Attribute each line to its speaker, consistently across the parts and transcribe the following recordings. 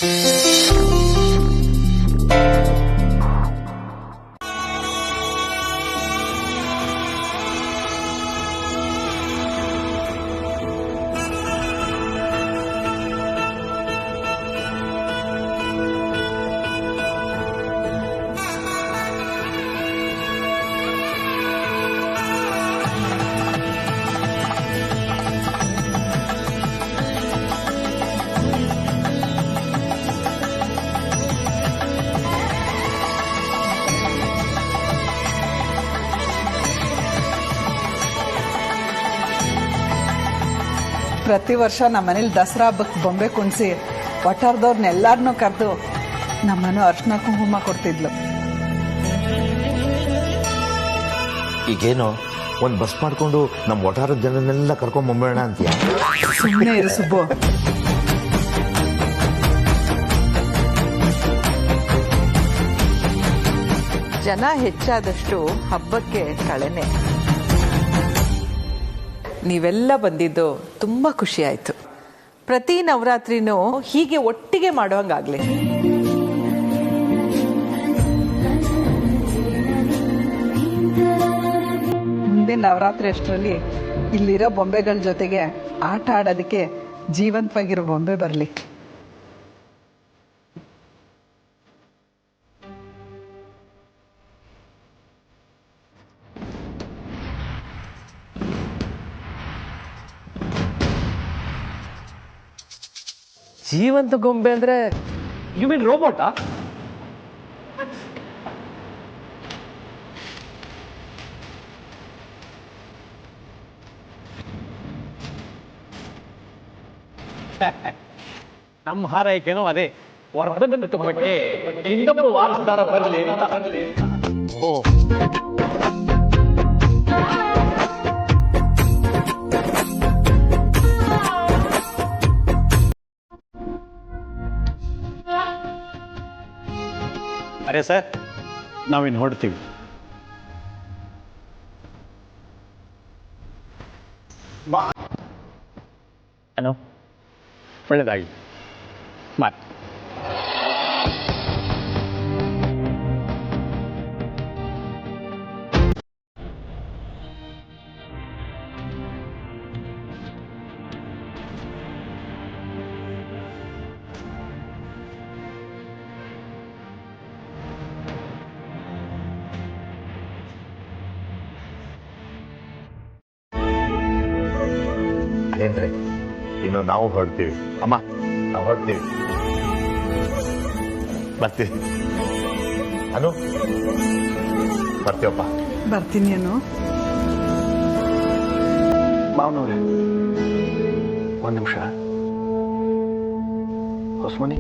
Speaker 1: ಪ್ರತಿ ವರ್ಷ ನಮ್ಮ ಮನೇಲಿ ದಸರಾ ಹಬ್ಬಕ್ಕೆ ಬೊಂಬೆ ಕುಣಿಸಿ ಒಟ್ಟಾರ್ದವ್ರನ್ನೆಲ್ಲರನ್ನೂ ಕರೆದು ನಮ್ಮನ್ನು ಅರ್ಶಿನ ಕುಂಕುಮ ಕೊಡ್ತಿದ್ಲು.
Speaker 2: ಈಗೇನು ಒಂದು ಬಸ್ ಮಾಡ್ಕೊಂಡು ನಮ್ಮ ಒಟ್ಟಾರದ ಜನನೆಲ್ಲ ಕರ್ಕೊಂಡ್ ಬಂಬೇಡ ಅಂತೀಯ?
Speaker 1: ಸುಮ್ಮನೆ ಇರು ಸುಬ್ಬು. ಜನ ಹೆಚ್ಚಾದಷ್ಟು ಹಬ್ಬಕ್ಕೆ ಕಳೆನೆ. ನೀವೆಲ್ಲ ಬಂದಿದ್ದು ತುಂಬಾ ಖುಷಿ ಆಯ್ತು. ಪ್ರತಿ ನವರಾತ್ರಿನೂ ಹೀಗೆ ಒಟ್ಟಿಗೆ ಮಾಡುವಂಗಾಗ್ಲಿ. ಮುಂದಿನ ನವರಾತ್ರಿ ಅಷ್ಟರಲ್ಲಿ ಇಲ್ಲಿರೋ ಬೊಂಬೆಗಳ ಜೊತೆಗೆ ಆಟ ಆಡೋದಕ್ಕೆ ಜೀವಂತವಾಗಿರೋ ಬೊಂಬೆ ಬರಲಿ.
Speaker 3: ಜೀವಂತ ಗೊಂಬೆ ಅಂದ್ರೆ ಯು ಮೀನ್ ರೋಬೋಟಾ? ನಮ್ಮ ಹಾರೈಕೆನೋ ಅದೇ, ವರ್ಧನ ತಗೊಂಡೆ ಇನ್ನೊಬ್ಬ ವಾರಸ್ದಾರ ಬರಲಿ ಅಂತ. ಓ ಅರೆ ಸರ್, ನಾವಿನ್ನು ಹೊಡ್ತೀವಿ. ಏನೋ ಒಳ್ಳೆಯದಾಗಿ ಮಾತು.
Speaker 2: ಏನ್ರಿ, ಇನ್ನು ನಾವು ಹೊರಡ್ತೀವಿ.
Speaker 3: ಅಮ್ಮ,
Speaker 2: ನಾವು ಹೊರಡ್ತೀವಿ, ಬರ್ತೀವಿ. ಅನು, ಬರ್ತೀವಪ್ಪ.
Speaker 1: ಬರ್ತೀನಿ ಅನು.
Speaker 3: ಮಾವನವ್ರೆ, ಒಂದು ನಿಮಿಷ. ಹೊಸ್ಮನಿ,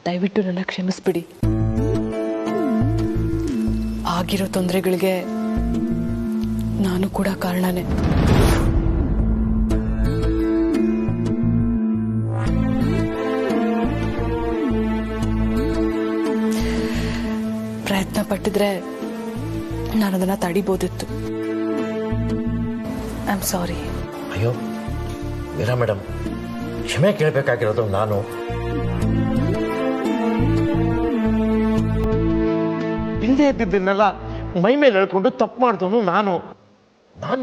Speaker 4: ದಯವಿಟ್ಟು ನನ್ನ ಕ್ಷಮಿಸ್ಬಿಡಿ. ಆಗಿರೋ ತೊಂದರೆಗಳಿಗೆ ನಾನು ಕೂಡ ಕಾರಣನೇ. ಪ್ರಯತ್ನ ಪಟ್ಟಿದ್ರೆ ನಾನು ಅದನ್ನ ತಡಿಬೋದಿತ್ತು. ಐ ಆಮ್ ಸಾರಿ.
Speaker 2: ಅಯ್ಯೋ ಮೀರಾ ಮೇಡಮ್, ಕ್ಷಮೆ ಕೇಳಬೇಕಾಗಿರೋದು ನಾನು. ಇಲ್ಲದೆ ಇದ್ದಿದ್ದನ್ನೆಲ್ಲ ಮೈ ಮೇಲೆ ಹೇಳ್ಕೊಂಡು ತಪ್ಪು ಮಾಡ್ದವನು ನಾನು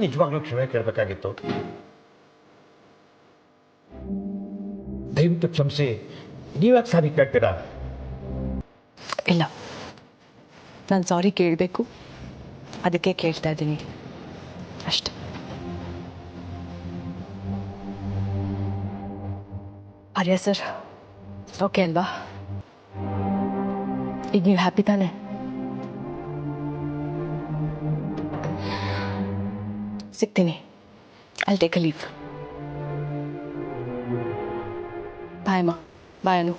Speaker 2: ನಿಜವಾಗ್ಲೂ ಕ್ಷಮೆ ಕೇಳಬೇಕಾಗಿತ್ತು. ದಯವಿಟ್ಟು ಕ್ಷಮಿಸಿ. ನೀವ್ಯಾಕೆ ಸಾರಿ ಕೇಳ್ತೀರಾ?
Speaker 4: ಇಲ್ಲ, ನಾನು ಸಾರಿ ಕೇಳಬೇಕು, ಅದಕ್ಕೆ ಕೇಳ್ತಾ ಇದ್ದೀನಿ ಅಷ್ಟೆ. ಆರ್ಯ ಸರ್ ಓಕೆ ಅಲ್ವಾ? ಈಗ ನೀವು ಹ್ಯಾಪಿ ತಾನೆ? ಸಿಗ್ತೀನಿ. I take a leave. Bye ಅಮ್ಮ. ಬಾಯ್ ಅನು.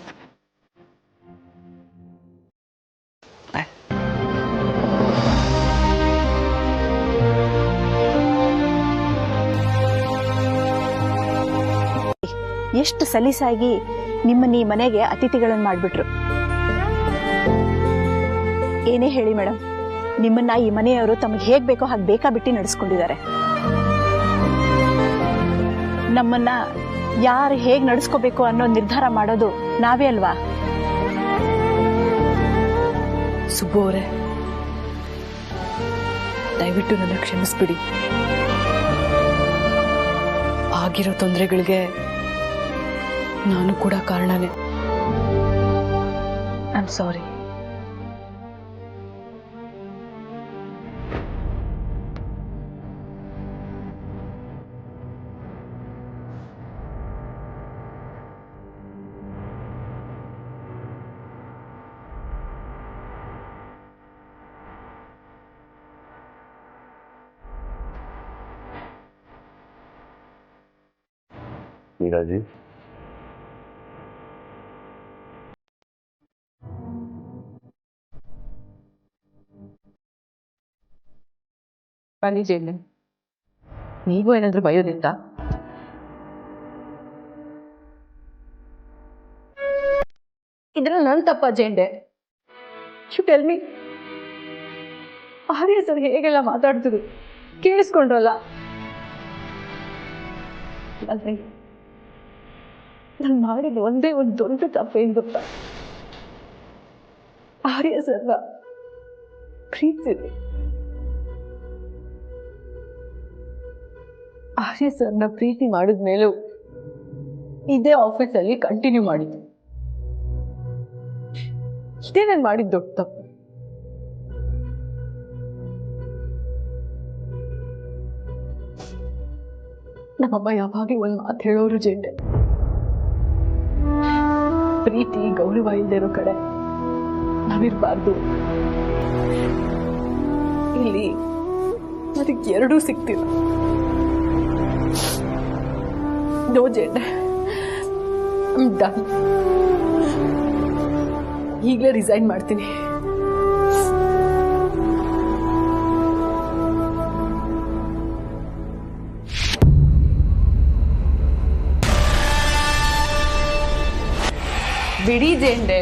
Speaker 5: ಎಷ್ಟು ಸಲೀಸಾಗಿ ನಿಮ್ಮನ್ನ ಈ ಮನೆಗೆ ಅತಿಥಿಗಳನ್ನು ಮಾಡಿಬಿಟ್ರು. ಏನೇ ಹೇಳಿ ಮೇಡಮ್, ನಿಮ್ಮನ್ನ ಈ ಮನೆಯವರು ತಮಗೆ ಹೇಗ್ ಬೇಕೋ ಹಾಗೆ ಬೇಕಾಬಿಟ್ಟಿ ನಡೆಸ್ಕೊಂಡಿದ್ದಾರೆ. ನಮ್ಮನ್ನ ಯಾರು ಹೇಗ್ ನಡೆಸ್ಕೋಬೇಕು ಅನ್ನೋ ನಿರ್ಧಾರ ಮಾಡೋದು ನಾವೇ ಅಲ್ವಾ?
Speaker 4: ಸುಬ್ಬು ಅವರೇ, ದಯವಿಟ್ಟು ನನ್ನ ಕ್ಷಮಿಸ್ಬಿಡಿ. ಆಗಿರೋ ತೊಂದರೆಗಳಿಗೆ ನಾನು ಕೂಡ ಕಾರಣನೇ. ಐ ಆಮ್ ಸಾರಿ.
Speaker 6: मीराजी,
Speaker 4: ಬನ್ನಿ ಜೇಂಡೆ, ನೀವು ಏನಾದ್ರೂ ಬಯೋದಿತ್ತ?
Speaker 5: ಇದ್ರಲ್ಲಿ ನನ್ ತಪ್ಪ Jende? You tell me. Arya sir ಹೇಗೆಲ್ಲ ಮಾತಾಡ್ತಿದ್ರು ಕೇಳಿಸ್ಕೊಂಡ್ರಲ್ಲ? ನಾನು ಮಾಡಿದ ಒಂದೇ ಒಂದು ದೊಡ್ಡ ತಪ್ಪೇನು ಗೊತ್ತಾ? ಆರ್ಯ ಸರ್ನ ಪ್ರೀತಿಸಿದೆ. ಆರ್ಯ ಸರ್ನ ಪ್ರೀತಿ ಮಾಡಿದ್ಮೇಲೂ ಇದೇ ಆಫೀಸಲ್ಲಿ ಕಂಟಿನ್ಯೂ ಮಾಡಿದ್ದು. ಇದೇ ನಾನು ಮಾಡಿದ ದೊಡ್ಡ ತಪ್ಪು. ನಮ್ಮಮ್ಮ ಯಾವಾಗಲೂ ಒಂದು ಮಾತು ಹೇಳೋರು ಜೇಂಡೆ, ಪ್ರೀತಿ ಗೌರವ ಇಲ್ದಿರೋ ಕಡೆ ನಾವಿರ್ಬಾರ್ದು. ಇಲ್ಲಿ ಅದಕ್ಕೆ ಎರಡೂ ಸಿಗ್ತಿಲ್ಲ. No Jende, I am done. ಈಗಲೇ ರಿಸೈನ್ ಮಾಡ್ತೀನಿ. ಬಿಡಿ ಜೇಂಡೆ.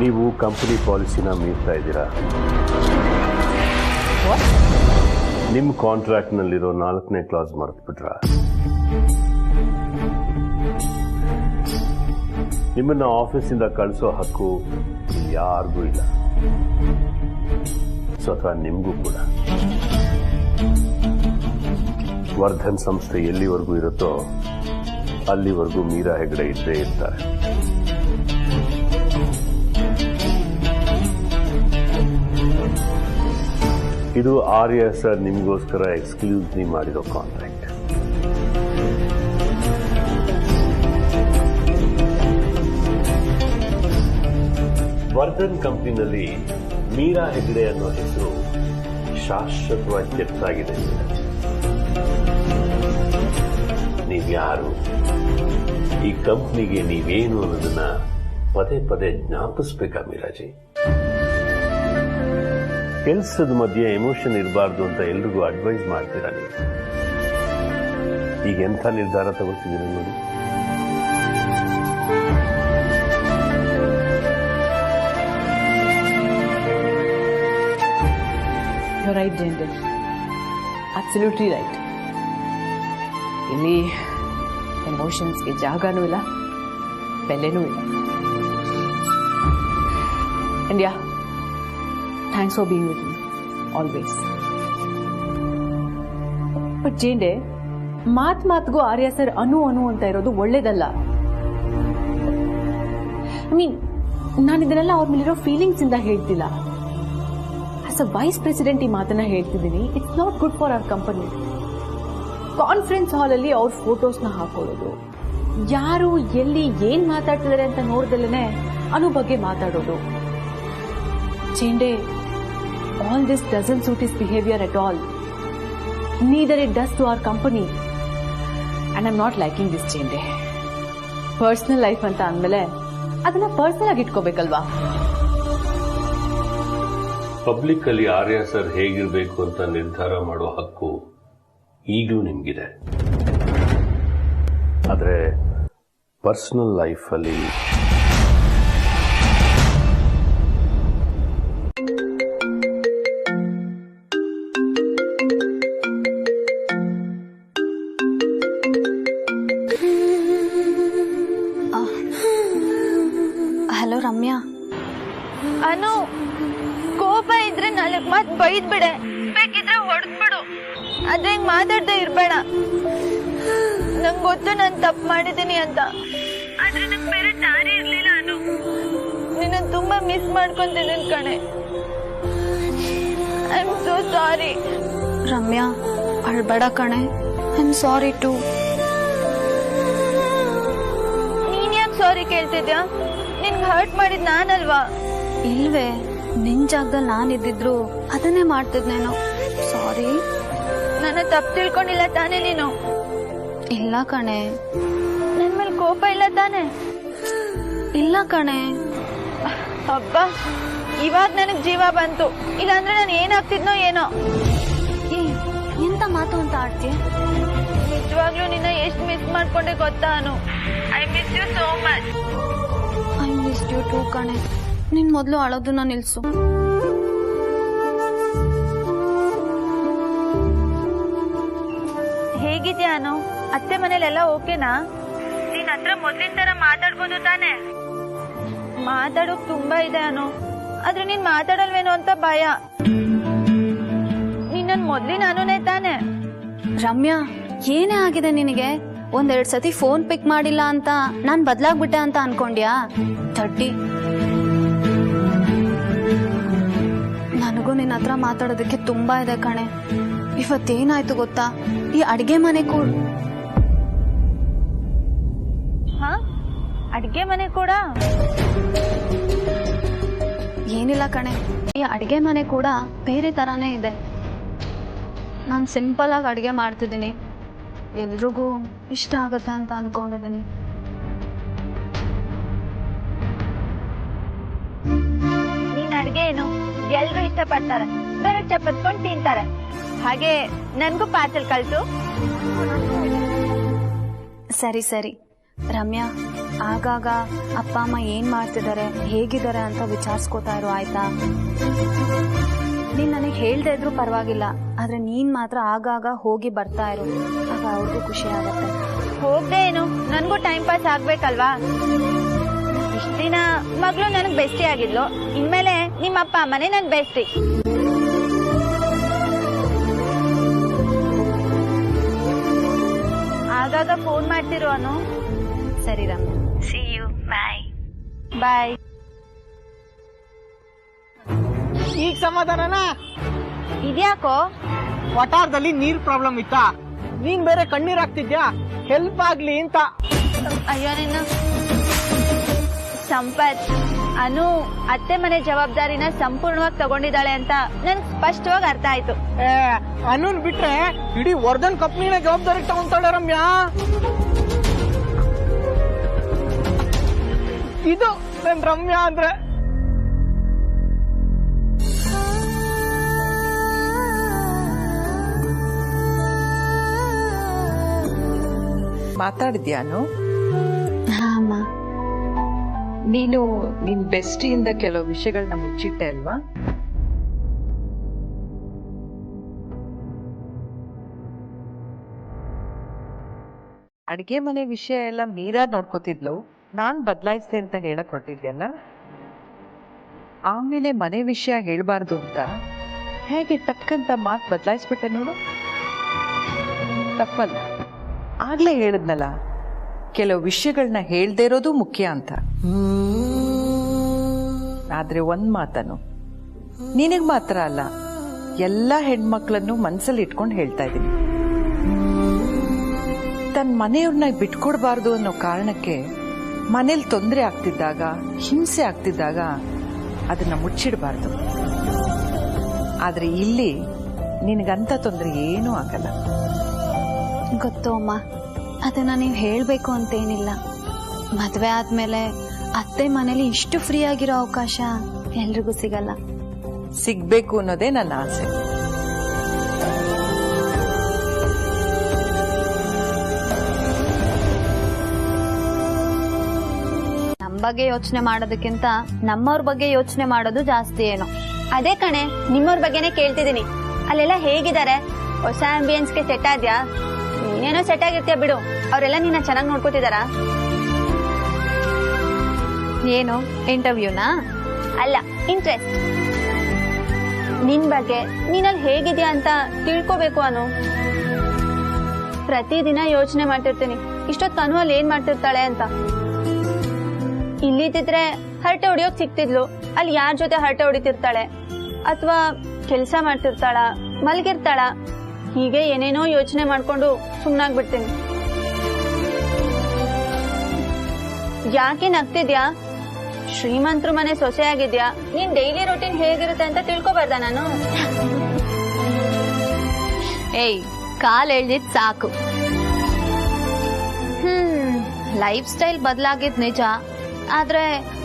Speaker 6: ನೀವು ಕಂಪನಿ ಪಾಲಿಸಿನ ಮೀರ್ತಾ ಇದ್ದೀರಾ. ನಿಮ್ಮ ಕಾಂಟ್ರಾಕ್ಟ್ನಲ್ಲಿರೋ 4ನೇ ಕ್ಲಾಸ್ ಮರೆತುಬಿಟ್ರ? ನಿಮ್ಮನ್ನ ಆಫೀಸಿಂದ ಕಳಿಸೋ ಹಕ್ಕು ಯಾರಿಗೂ ಇಲ್ಲ, ಸ್ವತಃ ನಿಮಗೂ ಕೂಡ. ವರ್ಧನ್ ಸಂಸ್ಥೆ ಎಲ್ಲಿವರೆಗೂ ಇರುತ್ತೋ ಅಲ್ಲಿವರೆಗೂ ಮೀರಾ ಹೆಗಡೆ ಇದ್ದೇ ಇರ್ತಾರೆ. ಇದು ಆರ್ಯ ಸರ್ ನಿಮಗೋಸ್ಕರ ಎಕ್ಸ್ಕ್ಲೂಸಿವ್ ಮಾಡಿರೋ ಕಾಂಟ್ರಾಕ್ಟ್. ವರ್ಧನ್ ಕಂಪನಿನಲ್ಲಿ ಮೀರಾ ಹೆಗಡೆ ಅನ್ನೋ ಹೆಸರು ಶಾಶ್ವತವಾಗಿ ಕೆತ್ತಾಗಿದೆ. ನೀವ್ಯಾರು, ಈ ಕಂಪ್ನಿಗೆ ನೀವೇನು ಅನ್ನೋದನ್ನ ಪದೇ ಪದೇ ಜ್ಞಾಪಿಸ್ಬೇಕಾ ಮೀರಾಜಿ? ಕೆಲಸದ ಮಧ್ಯೆ ಎಮೋಷನ್ ಇರಬಾರ್ದು ಅಂತ ಎಲ್ರಿಗೂ ಅಡ್ವೈಸ್ ಮಾಡ್ತೀರಾ ನೀವು. ಈಗ ಎಂಥ ನಿರ್ಧಾರ ತಗೋತಿದ್ದೀರಿ ನೋಡಿ.
Speaker 4: You're right, Jayendra. Absolutely right. ಇಲ್ಲಿ ಎಮೋಷನ್ಸ್ಗೆ ಜಾಗನೂ ಇಲ್ಲ, ಬೆಲೆನೂ ಇಲ್ಲ. And yeah, thanks for being with me, always. But Jayendra, ಮಾತ್ಗೂ ಆರ್ಯ ಸರ್ ಅನು ಅಂತ ಇರೋದು ಒಳ್ಳೇದಲ್ಲ. ಐ ಮೀನ್, ನಾನು ಇದನ್ನೆಲ್ಲ ಅವ್ರ ಮೇಲಿರೋ ಫೀಲಿಂಗ್ಸ್ ಇಂದ ಹೇಳ್ತಿಲ್ಲ. ಆಸ್ ಅ ವೈಸ್ ಪ್ರೆಸಿಡೆಂಟ್ ಈ ಮಾತನ್ನ ಹೇಳ್ತಿದ್ದೀನಿ. It's not good for our company. Conference hall ಅಲ್ಲಿ ಅವ್ರ ಫೋಟೋಸ್ನ ಹಾಕೊಳ್ಳೋದು, ಯಾರು ಎಲ್ಲಿ ಏನ್ ಮಾತಾಡ್ತಿದ್ದಾರೆ ಅಂತ ನೋಡ್ದಲ್ಲೇ ಅನು ಬಗ್ಗೆ ಮಾತಾಡೋದು. Jende, all this doesn't suit his behaviour at all. Neither it does to our company. And I am not liking this Jende. Personal life ಅಂತ ಅಂದ್ಮೇಲೆ ಅದನ್ನ ಪರ್ಸನಲ್ ಆಗಿ ಇಟ್ಕೋಬೇಕಲ್ವಾ?
Speaker 6: ಪಬ್ಲಿಕ್ ಅಲ್ಲಿ ಆರ್ಯ ಸರ್ ಹೇಗಿರಬೇಕು ಅಂತ ನಿರ್ಧಾರ ಮಾಡೋ ಹಕ್ಕು ಈಗಲೂ ನಿಮ್ಗಿದೆ. ಆದರೆ ಪರ್ಸನಲ್ ಲೈಫಲ್ಲಿ
Speaker 5: ಹಲೋ ರಮ್ಯಾ.
Speaker 7: ಅನು, ಕೋಪ ಇದ್ರೆ ನಾಲ್ಕು ಮಾತು ಬೈದ್ ಬಿಡೆ, ಬೇಕಿದ್ರೆ ಹೊಡೆದ್ಬಿಡು, ಆದ್ರೆ ಹಿಂಗ್ ಮಾತಾಡ್ದೆ ಇರ್ಬೇಡ. ನಂಗೆ ಗೊತ್ತು ನಾನು ತಪ್ಪು ಮಾಡಿದ್ದೀನಿ ಅಂತ, ಆದ್ರೆ ನಂಗೆ ಬೇರೆ ದಾರಿ ಇರ್ಲಿಲ್ಲ. ಅನು, ನಿನ್ನ ತುಂಬಾ ಮಿಸ್ ಮಾಡ್ಕೊಂತಿದ್ದೀನಿ ಕಣೆ. I am so sorry.
Speaker 5: Ramya ಅಳ್ಬೇಡ ಕಣೆ. I am sorry too.
Speaker 7: ನೀನ್ ಯಾಕೆ ಸಾರಿ ಕೇಳ್ತಿದ್ಯಾ? ನಿನ್ಗೆ ಹರ್ಟ್ ಮಾಡಿದ್ ನಾನಲ್ವಾ?
Speaker 5: ಇಲ್ವೇ, ನಿನ್ ಜಾಗದಲ್ಲಿ ನಾನಿದ್ದಿದ್ರು ಅದನ್ನೇ ಮಾಡ್ತಿದ್ನೇನೋ. ಸಾರಿ.
Speaker 7: ನನ್ನ ತಪ್ಪು ತಿಳ್ಕೊಂಡಿಲ್ಲ ತಾನೇ ನೀನು?
Speaker 5: ಇಲ್ಲ ಕಣೆ.
Speaker 7: ನನ್ ಮೇಲೆ ಕೋಪ ಇಲ್ಲ ತಾನೆ?
Speaker 5: ಇಲ್ಲ ಕಣೆ.
Speaker 7: ಅಬ್ಬ, ಇವಾಗ ನನಗ್ ಜೀವ ಬಂತು, ಇಲ್ಲಾಂದ್ರೆ ನಾನು ಏನಾಗ್ತಿದ್ನೋ ಏನೋ.
Speaker 5: ಏ, ಎಂತ ಮಾತು ಅಂತ ಆಡ್ತೀಯ?
Speaker 7: ನಿಜವಾಗ್ಲೂ ನಿನ್ನ ಎಷ್ಟು ಮಿಸ್ ಮಾಡ್ಕೊಂಡೆ ಗೊತ್ತಾ Anu? I miss you so much.
Speaker 5: I miss you too ಕಣೆ. ನಿನ್ ಮೊದ್ಲು ಅಳೋದನ್ನ ನಿಲ್ಸು.
Speaker 7: ಹೇಗಿದ್ಯಾ ಅನು? ಅತ್ತೆ ಮನೇಲೆಲ್ಲ ಓಕೆನಾ? ನಿನ್ ಹತ್ರ ಮೊದ್ಲಿನ ತರ ಮಾತಾಡ್ಬೋದು ತಾನೆ? ಮಾತಾಡೋಕ್ ತುಂಬಾ ಇದೆ ಅನು, ಆದ್ರೆ ನೀನ್ ಮಾತಾಡಲ್ವೇನೋ ಅಂತ ಭಯ. ನೀನ್ ನನ್ ಮೊದ್ಲಿನ ಅನುನೇ ತಾನೆ?
Speaker 5: ರಮ್ಯಾ, ಏನೇ ಆಗಿದೆ ನಿನಗೆ? ಒಂದೆರಡು ಸತಿ ಫೋನ್ ಪಿಕ್ ಮಾಡಿಲ್ಲ ಅಂತ ನಾನ್ ಬದ್ಲಾಗ್ಬಿಟ್ಟೆ ಅಂತ ಅನ್ಕೊಂಡ್ಯಾ? ತಡ್ಡಿ, ನನಗೂ ನಿನ್ನ ಹತ್ರ ಮಾತಾಡೋದಕ್ಕೆ ತುಂಬಾ ಇದೆ ಕಣೆ. ಇವತ್ತೇನಾಯ್ತು ಗೊತ್ತಾ? ಈ ಅಡ್ಗೆ ಮನೆ ಕೂಡ
Speaker 7: ಅಡ್ಗೆ ಮನೆ ಕೂಡ
Speaker 5: ಏನಿಲ್ಲ ಕಣೆ. ಈ ಅಡ್ಗೆ ಮನೆ ಕೂಡ ಬೇರೆ ತರಾನೇ ಇದೆ. ನಾನು ಸಿಂಪಲ್ ಆಗಿ ಅಡ್ಗೆ ಮಾಡ್ತಿದ್ದೀನಿ, ಎಲ್ರಿಗೂ ಇಷ್ಟ ಆಗತ್ತೆ ಅಂತ ಅನ್ಕೊಂಡಿದ್ದೀನಿ.
Speaker 7: ನೀನ್ ಅಡ್ಗೆ ಏನು ಎಲ್ರು ಇಷ್ಟಪಡ್ತಾರೆ, ಬೇರೆ ಚಪ್ಪತ್ಕೊಂಡ್ ತಿಂತಾರೆ. ಹಾಗೆ ನನ್ಗೂ ಪಾರ್ಸಲ್ ಕಳ್ಸು.
Speaker 5: ಸರಿ ಸರಿ ರಮ್ಯಾ, ಆಗಾಗ ಅಪ್ಪ ಅಮ್ಮ ಏನ್ ಮಾಡ್ತಿದ್ದಾರೆ, ಹೇಗಿದ್ದಾರೆ ಅಂತ ವಿಚಾರಿಸ್ಕೋತಾ ಇರು, ಆಯ್ತಾ? ನೀನ್ ನನಗೆ ಹೇಳ್ದೆ ಇದ್ರು ಪರವಾಗಿಲ್ಲ, ಆದ್ರೆ ನೀನ್ ಮಾತ್ರ ಆಗಾಗ ಹೋಗಿ ಬರ್ತಾ ಇರು, ಆಗ ಅವ್ರಿಗೂ ಖುಷಿ ಆಗತ್ತೆ.
Speaker 7: ಹೋಗ್ದೆ ಏನು, ನನ್ಗೂ ಟೈಮ್ ಪಾಸ್ ಆಗ್ಬೇಕಲ್ವಾ? ಇಷ್ಟ ದಿನ ಮಗಳು ನನಗ್ ಬೆಸ್ಟಿ ಆಗಿದ್ಲು, ಇನ್ಮೇಲೆ ನಿಮ್ಮ ಅಪ್ಪ ಅಮ್ಮನೇ ನನ್ ಬೆಸ್ಟಿ. ಆಗಾಗ ಫೋನ್ ಮಾಡ್ತಿರು ಅನು.
Speaker 5: ಸರಿ Ramya.
Speaker 7: See you. Bye. Bye.
Speaker 3: ಈಗ ಸಮಾಧಾನನಾ?
Speaker 7: ಇದ್ಯಾಕೋ?
Speaker 3: ವಟಾರದಲ್ಲಿ ನೀರ್ ಪ್ರಾಬ್ಲಮ್ ಇತ್ತಾ? ನೀನ್ ಬೇರೆ ಕಣ್ಣೀರ್ ಹಾಕ್ತಿದ್ಯಾ? ಹೆಲ್ಪ್ ಆಗ್ಲಿ ಅಂತ.
Speaker 7: ಅಯ್ಯೋ ನಿನ್ನ ಸಂಪತ್, ಅನು ಅತ್ತೆ ಮನೆ ಜವಾಬ್ದಾರಿನ ಸಂಪೂರ್ಣವಾಗಿ ತಗೊಂಡಿದ್ದಾಳೆ ಅಂತ ನನ್ಗೆ ಸ್ಪಷ್ಟವಾಗಿ ಅರ್ಥ ಆಯ್ತು.
Speaker 3: ಅನುನ್ ಬಿಟ್ರೆ ಇಡೀ ವರ್ಧನ್ ಕಂಪ್ನಿನ ಜವಾಬ್ದಾರಿ ತಗೊಂತಾಳೆ ರಮ್ಯಾ. ಇದು ನನ್ ರಮ್ಯಾ ಅಂದ್ರೆ.
Speaker 1: ಮಾತಾಡಿದ್ಯಾನು?
Speaker 5: ಹಾ ಅಮ್ಮ.
Speaker 1: ನೀನು ನಿನ್ ಬೆಸ್ಟಿಯಿಂದ ಕೆಲವು ವಿಷಯಗಳನ್ನ ಮುಚ್ಚಿಟ್ಟೆ ಅಲ್ವಾ? ಅಡ್ಗೆ ಮನೆ ವಿಷಯ ಎಲ್ಲ ಮೀರಾ ನೋಡ್ಕೋತಿದ್ಲು, ನಾನ್ ಬದಲಾಯಿಸ್ದೆ ಅಂತ ಹೇಳಕ್ ಹೊರಟಿದ್ಯಲ್ಲ. ಆಮೇಲೆ ಮನೆ ವಿಷಯ ಹೇಳ್ಬಾರ್ದು ಅಂತ ಹೇಗೆ ಟಕ್ಕಂತ ಮಾತು ಬದಲಾಯಿಸ್ಬಿಟ್ಟೆ ನೋಡು. ತಪ್ಪಲ್ಲ, ಆಗ್ಲೇ ಹೇಳಿದ್ನಲ್ಲ, ಕೆಲವು ವಿಷಯಗಳನ್ನ ಹೇಳ್ದೇ ಇರೋದು ಮುಖ್ಯ ಅಂತ. ಆದ್ರೆ ಒಂದ್ ಮಾತನು ನಿನಗ್ ಮಾತ್ರ ಅಲ್ಲ, ಎಲ್ಲಾ ಹೆಣ್ಮಕ್ಳನ್ನು ಮನ್ಸಲ್ಲಿ ಇಟ್ಕೊಂಡು ಹೇಳ್ತಾ ಇದ್ದೀನಿ. ತನ್ನ ಮನೆಯವ್ರನ್ನ ಬಿಟ್ಕೊಡ್ಬಾರ್ದು ಅನ್ನೋ ಕಾರಣಕ್ಕೆ ಮನೇಲಿ ತೊಂದರೆ ಆಗ್ತಿದ್ದಾಗ, ಹಿಂಸೆ ಆಗ್ತಿದ್ದಾಗ ಅದನ್ನ ಮುಚ್ಚಿಡಬಾರ್ದು. ಆದ್ರೆ ಇಲ್ಲಿ ನಿನಗಂತ ತೊಂದರೆ ಏನೂ ಆಗಲ್ಲ.
Speaker 5: ಗೊತ್ತು ಅಮ್ಮ, ಅದನ್ನ ನೀವು ಹೇಳ್ಬೇಕು ಅಂತೇನಿಲ್ಲ. ಮದ್ವೆ ಆದ್ಮೇಲೆ ಅತ್ತೆ ಮನೇಲಿ ಇಷ್ಟು ಫ್ರೀ ಆಗಿರೋ ಅವಕಾಶ ಎಲ್ರಿಗೂ ಸಿಗಲ್ಲ.
Speaker 1: ಸಿಗ್ಬೇಕು ಅನ್ನೋದೇ ನನ್ನ ಆಸೆ.
Speaker 5: ನಮ್ ಬಗ್ಗೆ ಯೋಚನೆ ಮಾಡೋದಕ್ಕಿಂತ ನಮ್ಮವ್ರ ಬಗ್ಗೆ ಯೋಚನೆ ಮಾಡೋದು ಜಾಸ್ತಿ ಏನೋ.
Speaker 7: ಅದೇ ಕಣೆ, ನಿಮ್ಮವ್ರ ಬಗ್ಗೆನೇ ಕೇಳ್ತಿದ್ದೀನಿ. ಅಲ್ಲೆಲ್ಲ ಹೇಗಿದ್ದಾರೆ? ಹೊಸ ಆಂಬಿಯನ್ಸ್ಗೆ ಸೆಟ್ ಆದ್ಯಾ? ನೀನೇನೋ ಸೆಟ್ ಆಗಿರ್ತೀಯ ಬಿಡು. ಅವರೆಲ್ಲ ನಿನ್ನ ಚೆನ್ನಾಗಿ ನೋಡ್ಕೋತಿದಾರಾ?
Speaker 5: ಏನು ಇಂಟರ್ವ್ಯೂನಾ?
Speaker 7: ಅಲ್ಲ, ಇಂಟ್ರೆಸ್ಟ್. ನಿನ್ ಬಗ್ಗೆ ನೀನಲ್ಲಿ ಹೇಗಿದ್ಯಾ ಅಂತ ತಿಳ್ಕೋಬೇಕು ಅನು. ಪ್ರತಿದಿನ ಯೋಚನೆ ಮಾಡ್ತಿರ್ತೀನಿ, ಇಷ್ಟೊತ್ತು ಅನು ಅಲ್ಲಿ ಏನ್ ಮಾಡ್ತಿರ್ತಾಳೆ ಅಂತ. ಇಲ್ಲಿದ್ದಿದ್ರೆ ಹರಟೆ ಹೊಡಿಯೋಕ್ ಸಿಕ್ತಿದ್ಲು, ಅಲ್ಲಿ ಯಾರ ಜೊತೆ ಹರಟೆ ಹೊಡಿತಿರ್ತಾಳೆ, ಅಥವಾ ಕೆಲಸ ಮಾಡ್ತಿರ್ತಾಳ, ಮಲ್ಗಿರ್ತಾಳ, ಹೀಗೆ ಏನೇನೋ ಯೋಚನೆ ಮಾಡ್ಕೊಂಡು ಸುಮ್ನಾಗ್ಬಿಡ್ತೀನಿ. ಯಾಕೆ ನಗ್ತಿದ್ಯಾ? ಶ್ರೀಮಂತರು ಮನೆ ಸೊಸೆ ಆಗಿದ್ಯಾ? ನೀನ್ ಡೈಲಿ ರೂಟೀನ್ ಹೇಗಿರುತ್ತೆ ಅಂತ ತಿಳ್ಕೊಬಾರ್ದ ನಾನು?
Speaker 5: ಏಯ್, ಕಾಲ್ ಎಳ್ದಿದ್ ಸಾಕು. ಲೈಫ್ ಸ್ಟೈಲ್ ಬದಲಾಗಿದ್ ನಿಜ, ಆದ್ರೆ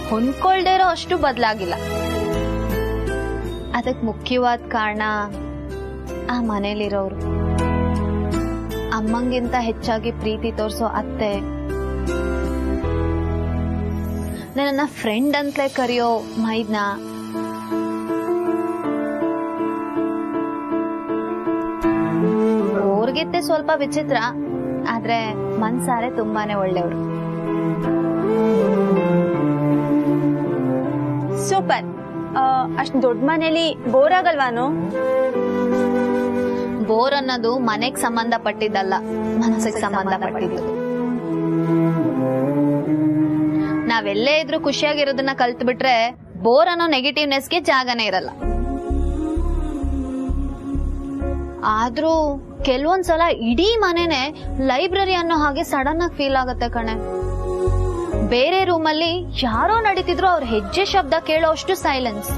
Speaker 5: ಹೊಂದ್ಕೊಳ್ದೇ ಇರೋ ಅಷ್ಟು ಬದಲಾಗಿಲ್ಲ. ಅದಕ್ ಮುಖ್ಯವಾದ ಕಾರಣ ಆ ಮನೇಲಿರೋರು. ಅಮ್ಮಂಗಿಂತ ಹೆಚ್ಚಾಗಿ ಪ್ರೀತಿ ತೋರ್ಸೋ ಅತ್ತೆ, ನನ್ನ ಫ್ರೆಂಡ್ ಅಂತಲೇ ಕರೆಯೋ ಮೈದ್ನ, ಅವ್ರಿಗಿತ್ತೆ ಸ್ವಲ್ಪ ವಿಚಿತ್ರ, ಆದ್ರೆ ಮನ್ಸಾರೆ ತುಂಬಾನೇ ಒಳ್ಳೆಯವರು.
Speaker 7: ಸೂಪರ್. ಅಷ್ಟ್ ದೊಡ್ಡ ಮನೇಲಿ ಬೋರ್ ಆಗಲ್ವಾನು?
Speaker 5: ಬೋರ್ ಅನ್ನೋದು ಮನೆಗ್ ಸಂಬಂಧಪಟ್ಟಿದ್ದಲ್ಲ, ಮನಸ್ಸಿಗೆ ಸಂಬಂಧಪಟ್ಟಿದ್ದು. ನಾವೆಲ್ಲೇ ಇದ್ರೂ ಖುಷಿಯಾಗಿರೋದನ್ನ ಕಲ್ತ್ ಬಿಟ್ರೆ ಬೋರ್ ಅನ್ನೋ ನೆಗೆಟಿವ್ನೆಸ್ಗೆ ಜಾಗನೇ ಇರಲ್ಲ. ಆದ್ರೂ ಕೆಲವೊಂದ್ಸಲ ಇಡೀ ಮನೆನೆ ಲೈಬ್ರರಿ ಅನ್ನೋ ಹಾಗೆ ಸಡನ್ ಆಗಿ ಫೀಲ್ ಆಗತ್ತೆ ಕಣೆ. ಬೇರೆ ರೂಮಲ್ಲಿ ಯಾರೋ ನಡೀತಿದ್ರು ಅವ್ರ ಹೆಜ್ಜೆ ಶಬ್ದ ಕೇಳೋ ಅಷ್ಟು ಸೈಲೆನ್ಸ್.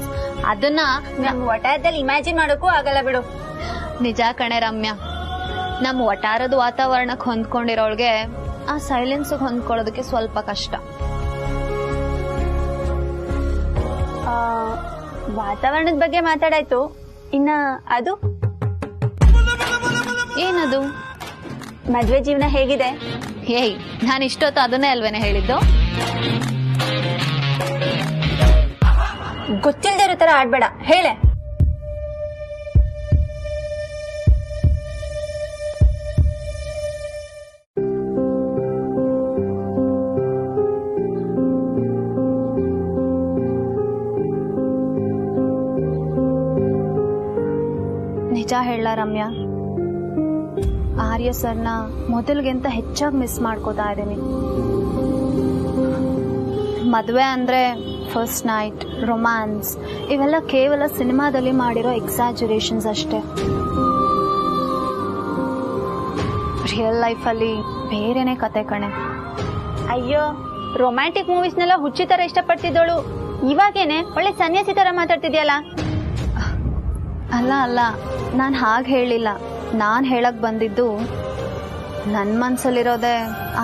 Speaker 5: ಅದನ್ನ
Speaker 7: ನಮ್ ವಟಾರದಲ್ಲಿ ಇಮ್ಯಾಜಿನ್ ಮಾಡೋಕ್ಕೂ ಆಗಲ್ಲ ಬಿಡು.
Speaker 5: ನಿಜ ಕಣೆ ರಮ್ಯಾ, ನಮ್ ವಟಾರದ ವಾತಾವರಣಕ್ಕೆ ಹೊಂದ್ಕೊಂಡಿರೋಳ್ಗೆ ಆ ಸೈಲೆನ್ಸ್ ಹೊಂದ್ಕೊಳ್ಳೋದಕ್ಕೆ ಸ್ವಲ್ಪ ಕಷ್ಟ.
Speaker 7: ವಾತಾವರಣದ ಬಗ್ಗೆ ಮಾತಾಡಾಯ್ತು, ಇನ್ನ ಅದು
Speaker 5: ಏನದು?
Speaker 7: ಮದ್ವೆ ಜೀವನ ಹೇಗಿದೆ?
Speaker 5: ಏಯ್, ನಾನು ಇಷ್ಟೊತ್ತು ಅದನ್ನೇ ಅಲ್ವೇನೆ ಹೇಳಿದ್ದು.
Speaker 7: ಗೊತ್ತಿಲ್ದೇ ಇರೋ ತರ ಆಡ್ಬೇಡ, ಹೇಳೆ.
Speaker 5: ನಿಜ ಹೇಳ ರಮ್ಯಾ, ಆರ್ಯ ಸರ್ನ ಮೊದಲ್ಗಿಂತ ಹೆಚ್ಚಾಗಿ ಮಿಸ್ ಮಾಡ್ಕೋತಾ ಇದ್ದೀನಿ. ಮದುವೆ ಅಂದ್ರೆ ಫಸ್ಟ್ ನೈಟ್, ರೊಮ್ಯಾನ್ಸ್, ಇವೆಲ್ಲ ಕೇವಲ ಸಿನಿಮಾದಲ್ಲಿ ಮಾಡಿರೋ ಎಕ್ಸಾಜುರೇಷನ್ಸ್ ಅಷ್ಟೇ. ರಿಯಲ್ ಲೈಫಲ್ಲಿ ಬೇರೆನೆ ಕತೆ ಕಣೆ.
Speaker 7: ಅಯ್ಯೋ, ರೊಮ್ಯಾಂಟಿಕ್ ಮೂವೀಸ್ನೆಲ್ಲ ಹುಚ್ಚಿ ತರ ಇಷ್ಟಪಡ್ತಿದ್ದೋಳು ಇವಾಗೇನೆ ಒಳ್ಳೆ ಸನ್ಯಾಸಿ ತರ ಮಾತಾಡ್ತಿದ್ಯಲ್ಲ.
Speaker 5: ಅಲ್ಲ ಅಲ್ಲ, ನಾನು ಹಾಗೆ ಹೇಳಿಲ್ಲ. ನಾನು ಹೇಳಕ್ ಬಂದಿದ್ದು ನನ್ನ ಮನ್ಸಲ್ಲಿರೋದೆ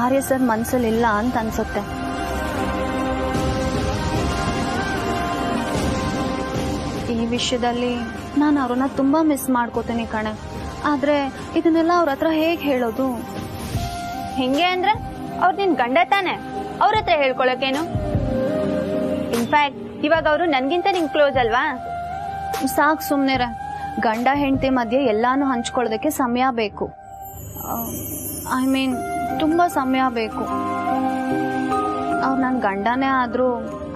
Speaker 5: ಆರ್ಯ ಸರ್ ಮನ್ಸಲ್ಲಿಲ್ಲ ಅಂತ ಅನ್ಸುತ್ತೆ. ಈ ವಿಷಯದಲ್ಲಿ ನಾನು ಅವ್ರನ್ನ ತುಂಬಾ ಮಿಸ್ ಮಾಡ್ಕೋತೀನಿ ಕಣೆ. ಆದ್ರೆ ಇದನ್ನೆಲ್ಲ ಅವ್ರ ಹತ್ರ ಹೇಗ್ ಹೇಳೋದು?
Speaker 7: ಹೆಂಗೆ ಅಂದ್ರೆ ಅವ್ರು ನಿನ್ ಗಂಡ ತಾನೆ, ಅವ್ರ ಹತ್ರ ಹೇಳ್ಕೊಳಕೇನು? ಇನ್ಫ್ಯಾಕ್ಟ್ ಇವಾಗ ಅವರು ನನ್ಗಿಂತ ನಿಂಗ್ ಕ್ಲೋಸ್ ಅಲ್ವಾ?
Speaker 5: ಸಾಕ್ ಸುಮ್ನಿರ. ಗಂಡ ಹೆಂಡತಿ ಮಧ್ಯೆ ಎಲ್ಲಾನು ಹಂಚ್ಕೊಳ್ಳೋದಕ್ಕೆ ಸಮಯ ಬೇಕು. ಐ ಮೀನ್ ತುಂಬಾ ಸಮಯ ಬೇಕು. ಅವ್ರು ನನ್ನ ಗಂಡನೇ ಆದ್ರೂ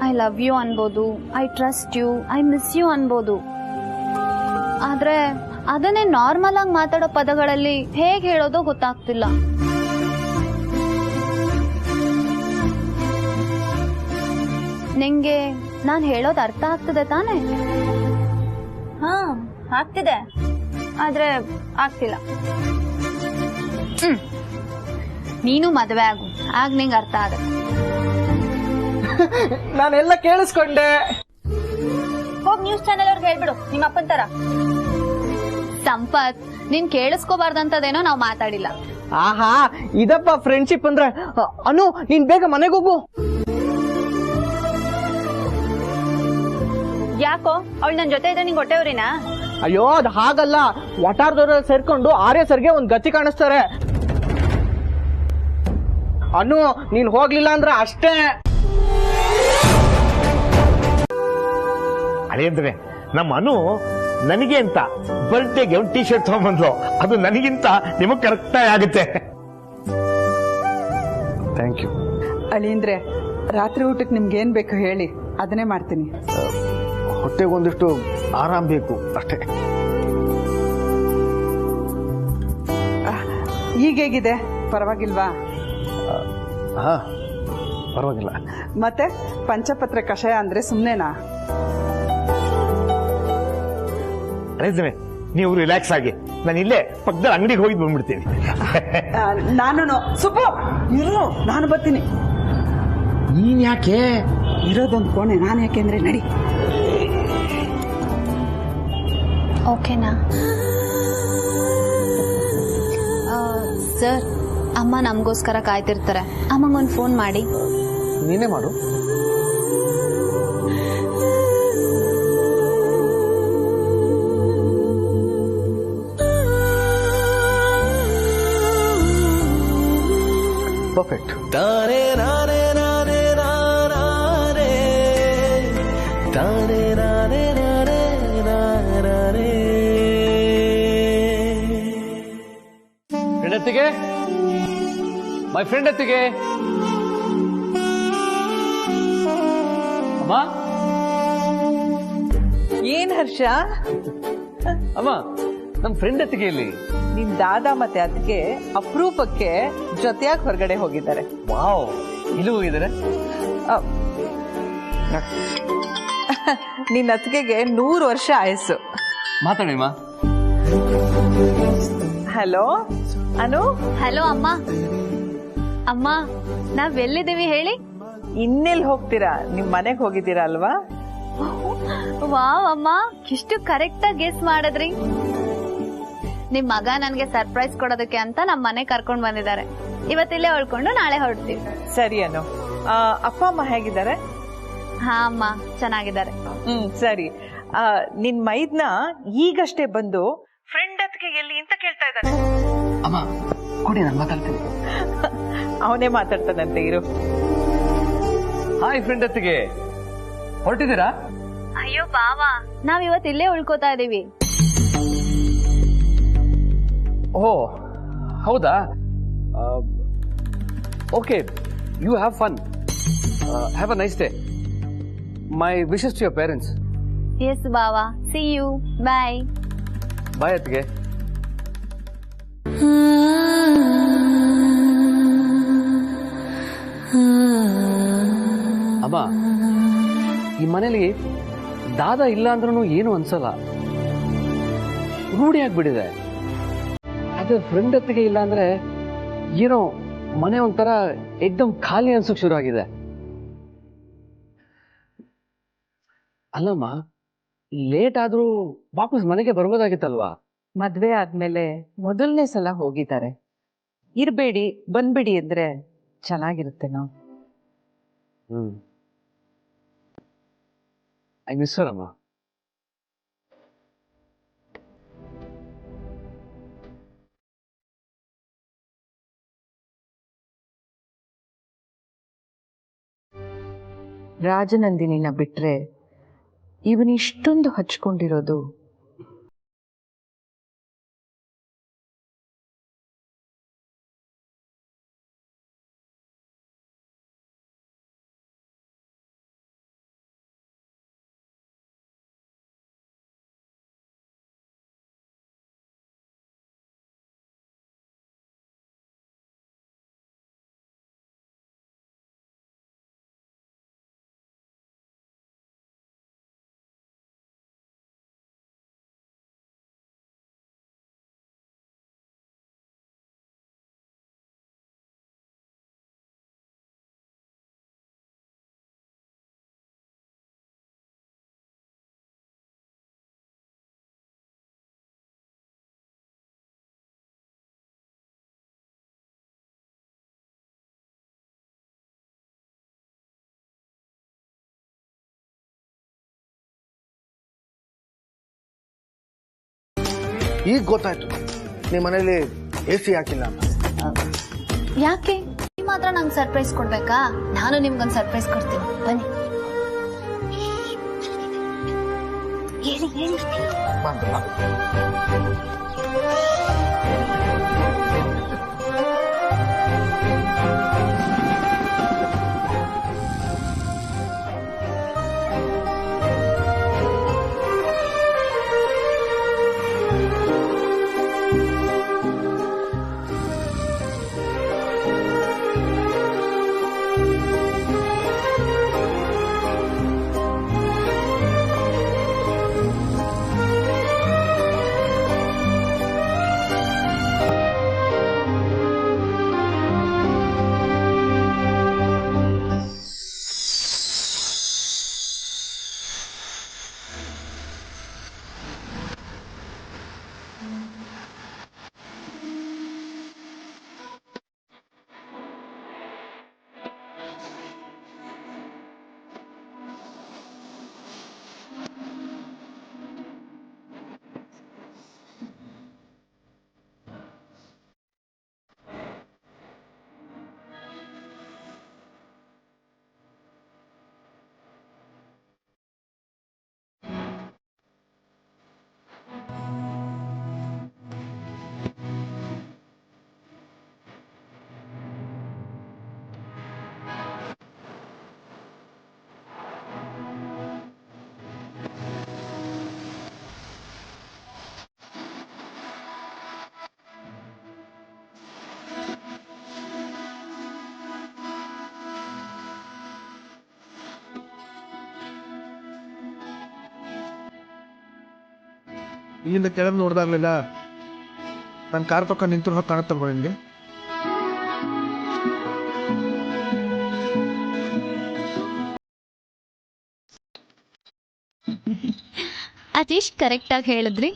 Speaker 5: ಐ ಲವ್ ಯು ಅನ್ಬೋದು, I trust you, I miss you ಅನ್ಬೋದು. ಆದ್ರೆ ಅದನ್ನೇ ನಾರ್ಮಲ್ ಆಗಿ ಮಾತಾಡೋ ಪದಗಳಲ್ಲಿ ಹೇಗೆ ಹೇಳೋದೋ ಗೊತ್ತಾಗ್ತಿಲ್ಲ. ನಿಂಗೆ ನಾನು ಹೇಳೋದು ಅರ್ಥ ಆಗ್ತದೆ ತಾನೇ?
Speaker 7: ಹಾ, ಆಗ್ತಿದೆ, ಆದ್ರೆ ಆಗ್ತಿಲ್ಲ.
Speaker 5: ನೀನು ಮದ್ವೆ ಆಗು, ಆಗ ನಿಂಗೆ ಅರ್ಥ ಆಗತ್ತೆ.
Speaker 8: ನಾನೆಲ್ಲ ಕೇಳಿಸ್ಕೊಂಡೆ.
Speaker 7: ಹೋಗ್ ನ್ಯೂಸ್ ಚಾನೆಲ್ ಅವ್ರಿಗೆ ಹೇಳ್ಬಿಡು, ನಿಮ್ಮ ಅಪ್ಪನ್ ತರ.
Speaker 5: ಸಂಪತ್, ನೀನ್ ಕೇಳಿಸ್ಕೋಬಾರ್ದಂತದೇನೋ ನಾವ್ ಮಾತಾಡಿಲ್ಲ.
Speaker 8: ಆಹಾ, ಇದಪ್ಪ ಫ್ರೆಂಡ್ಶಿಪ್ ಅಂದ್ರೆ. ಅನು, ನೀನ್ ಬೇಗ ಮನೆಗೆ ಹೋಗು.
Speaker 7: ಯಾಕೋ, ಅವಳು ನನ್ ಜೊತೆ ಇದ್ರೆ ನಿಂಗೆ ಹೊಟ್ಟೆವ್ರಿನಾ?
Speaker 8: ಅಯ್ಯೋ, ಅದು ಹಾಗಲ್ಲ. ವಟಾರದವ್ರ ಸೇರ್ಕೊಂಡು ಆರ್ಯ ಸರ್ಗೆ ಒಂದ್ ಗತಿ ಕಾಣಿಸ್ತಾರೆ. ಅನು, ನೀನ್ ಹೋಗ್ಲಿಲ್ಲ ಅಂದ್ರೆ ಅಷ್ಟೇ.
Speaker 2: ಅದೇಂದ್ರೆ ನಮ್ಮ ಅನು ನನಗೆ ಅಂತ ಬರ್ಡೇಗೆ ಒಂದು ಟೀ ಶರ್ಟ್ ತಗೊಂಡ್ಬಂದ್ಲು. ಅದು ನನಗಿಂತ ನಿಮಗೆ ಕರೆಕ್ಟಾಗಿ ಆಗುತ್ತೆ. Thank you.
Speaker 1: ಅಳಿಂದ್ರೆ ರಾತ್ರಿ ಊಟಕ್ಕೆ ನಿಮ್ಗೆ ಏನ್ ಬೇಕು ಹೇಳಿ, ಅದನ್ನೇ ಮಾಡ್ತೀನಿ.
Speaker 8: ಹೊಟ್ಟೆಗೆ ಒಂದಿಷ್ಟು ಆರಾಮ್ ಬೇಕು ಅಷ್ಟೇ.
Speaker 1: ಈಗೇಗಿದೆ, ಪರವಾಗಿಲ್ವಾ?
Speaker 8: ಹಾ, ಪರವಾಗಿಲ್ಲ.
Speaker 1: ಮತ್ತೆ ಪಂಚಪತ್ರ ಕಷಾಯ ಅಂದ್ರೆ ಸುಮ್ನೆನಾ?
Speaker 2: ಅದೇ ನೀವು ರಿಲ್ಯಾಕ್ಸ್ ಆಗಿ, ನಾನು ಇಲ್ಲೇ ಪಕ್ಕದಲ್ಲಿ ಅಂಗಡಿಗೆ ಹೋಗಿ ಬಂದ್ಬಿಡ್ತೀನಿ.
Speaker 1: ನಾನು ಸುಬ್ಬು ಇರು, ನಾನು ಬರ್ತೀನಿ.
Speaker 2: ನೀನ್ ಯಾಕೆ?
Speaker 1: ಇರೋದೊಂದು ಕೋಣೆ, ನಾನು ಯಾಕೆಂದ್ರೆ ನಡಿ.
Speaker 5: ಓಕೆನಾ ಸರ್? ಅಮ್ಮ ನಮಗೋಸ್ಕರ ಕಾಯ್ತಿರ್ತಾರೆ. ಅಮ್ಮಂಗೊಂದು ಫೋನ್ ಮಾಡಿ.
Speaker 8: ನೀನೇ ಮಾಡು. ಪರ್ಫೆಕ್ಟ್.
Speaker 3: ಫ್ರೆಂಡ್ ಎತ್ತಿಗೆ, ಮೈ ಫ್ರೆಂಡ್ ಎತ್ತಿಗೆ. ಅಮ್ಮ,
Speaker 1: ಏನ್ ಹರ್ಷ?
Speaker 3: ಅಮ್ಮ, ನಮ್ ಫ್ರೆಂಡ್ ಎತ್ತಿಗೆ ಇಲ್ಲಿ.
Speaker 1: ನಿಮ್ ದಾದಾ ಮತ್ತೆ ಅದಕ್ಕೆ ಅಪರೂಪಕ್ಕೆ ಜೊತೆಯಾಗಿ ಹೊರಗಡೆ ಹೋಗಿದ್ದಾರೆ.
Speaker 3: ವಾವ್, ಇಲ್ಲಿ ಹೋಗಿದ್ದಾರೆ.
Speaker 1: ನಿನ್ನ ಅತ್ತಿಗೆಗೆ 100 ವರ್ಷ ಆಯಸ್ಸು.
Speaker 3: ಮಾತಾಡಿ ಅಮ್ಮ.
Speaker 1: ಹಲೋ ಅನು.
Speaker 5: ಹಲೋ ಅಮ್ಮ. ಅಮ್ಮ, ನಾವೆಲ್ಲಿದ್ದೀವಿ ಹೇಳಿ?
Speaker 1: ಇನ್ನೆಲ್ಲಿ ಹೋಗ್ತೀರಾ? ನಿಮ್ ಮನೆಗೆ ಹೋಗಿದ್ದೀರಾ ಅಲ್ವಾ?
Speaker 5: ವಾವ್ ಅಮ್ಮ, ಇಷ್ಟು ಕರೆಕ್ಟ್ ಆಗಿ ಗೆಸ್ ಮಾಡಿದ್ರಿ. ನಿಮ್ ಮಗ ನನ್ಗೆ ಸರ್ಪ್ರೈಸ್ ಕೊಡೋದಕ್ಕೆ ಅಂತ ನಮ್ ಮನೆ ಕರ್ಕೊಂಡ್ ಬಂದಿದ್ದಾರೆ. ಇವತ್ತಿಲ್ಲೇ ಉಳ್ಕೊಂಡು ನಾಳೆ ಹೊರಡ್ತೀವಿ.
Speaker 1: ಸರಿ ಅನು. ಅಪ್ಪ ಅಮ್ಮ ಹೇಗಿದ್ದಾರೆ?
Speaker 5: ಹಾ ಅಮ್ಮ, ಚೆನ್ನಾಗಿದ್ದಾರೆ.
Speaker 1: ಸರಿ. ನಿನ್ ಮೈದ್ನ ಈಗಷ್ಟೇ ಬಂದು ಫ್ರೆಂಡ್ ಅತ್ತಿಗೆ ಎಲ್ಲಿ ಅಂತ ಕೇಳ್ತಾ ಇದ್ದಾನೆ.
Speaker 3: ಅಮ್ಮ ಕೊಡಿ, ನಾನು ಮಾತಾಡ್ತೀನಿ.
Speaker 1: ಅವನೇ ಮಾತಾಡ್ತಾನಂತೆ, ಇರು.
Speaker 3: ಹಾಯ್ ಫ್ರೆಂಡ್ ಎತ್ತಿಗೆ, ಹೊರಟಿದ್ದೀರಾ?
Speaker 5: ಅಯ್ಯೋ ಬಾವಾ, ನಾವ್ ಇವತ್ತು ಇಲ್ಲೇ ಉಳ್ಕೋತಾ ಇದೀವಿ.
Speaker 3: ಓ ಹೌದಾ? Okay, you have fun. Have a nice day. My wishes to your parents.
Speaker 5: Yes ಬಾವಾ, ಸಿ ಯು, ಬಾಯ್.
Speaker 3: ಬಾಯ್ ಅತ್ತಿಗೆ. ಅಮ್ಮ, ಈ ಮನೇಲಿ ದಾದಾ ಇಲ್ಲ ಅಂದ್ರೂ ಏನು ಅನ್ಸಲ್ಲ, ರೂಢಿ ಆಗ್ಬಿಟ್ಟಿದೆ. ಅದೇ ಫ್ರೆಂಡ್ ಅತ್ತಿಗೆ ಇಲ್ಲ ಅಂದ್ರೆ ಏನೋ ಮನೆ ಒಂಥರ ಏಕ್ದಮ್ ಖಾಲಿ ಅನ್ಸೋಕ್ ಶುರು ಆಗಿದೆ. ಅಲ್ಲಮ್ಮ, ಲೇಟ್ ಆದ್ರೂ ವಾಪಸ್ ಮನೆಗೆ ಬರ್ಬೋದಾಗಿತ್ತಲ್ವಾ?
Speaker 1: ಮದ್ವೆ ಆದ್ಮೇಲೆ ಮೊದಲನೇ ಸಲ ಹೋಗಿದ್ದಾರೆ. ಇರ್ಬೇಡಿ ಬಂದ್ಬಿಡಿ ಅಂದ್ರೆ ಚೆನ್ನಾಗಿರುತ್ತೆ. ನಾವು
Speaker 3: ಐ ಮಿಸ್ ಹರ್ ಅಮ್ಮ.
Speaker 1: ರಾಜನಂದಿನಿನ ಬಿಟ್ರೆ ಇವನಿಷ್ಟೊಂದು ಹಚ್ಕೊಂಡಿರೋದು
Speaker 8: ಈಗ ಗೊತ್ತಾಯ್ತು ನಿಮ್ಮ ಮನೇಲಿ AC ಹಾಕಿಲ್ಲ ಅಂತ.
Speaker 5: ಯಾಕೆ? ನೀವು ಮಾತ್ರ ನಂಗೆ ಸರ್ಪ್ರೈಸ್ ಕೊಡ್ಬೇಕಾ? ನಾನು ನಿಮ್ಗೊಂದು ಸರ್ಪ್ರೈಸ್ ಕೊಡ್ತೀನಿ, ಬನ್ನಿ.
Speaker 2: ಇಲ್ಲಿಂದ ಕೆಳಗೆ ನೋಡ್ದಾಗ್ಲಿಲ್ಲ ನನ್ನ ಕಾರ್ ಪಕ್ಕ ನಿಂತು ಹೋಗಿ ಕಾಣುತ್ತಲ್ವ ನಿಮಗೆ?
Speaker 5: ಅದೆಷ್ಟು ಕರೆಕ್ಟಾಗಿ ಹೇಳಿದ್ರಿ.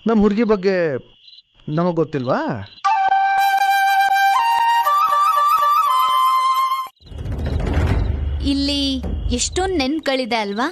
Speaker 2: ನಮ್ಮ ಹುಡುಗಿ ಬಗ್ಗೆ ನಮಗೆ ಗೊತ್ತಿಲ್ವಾ?
Speaker 5: ಇಲ್ಲಿ ಎಷ್ಟೊಂದು ನೆನ್ಪುಗಳಿದೆ ಅಲ್ವಾ?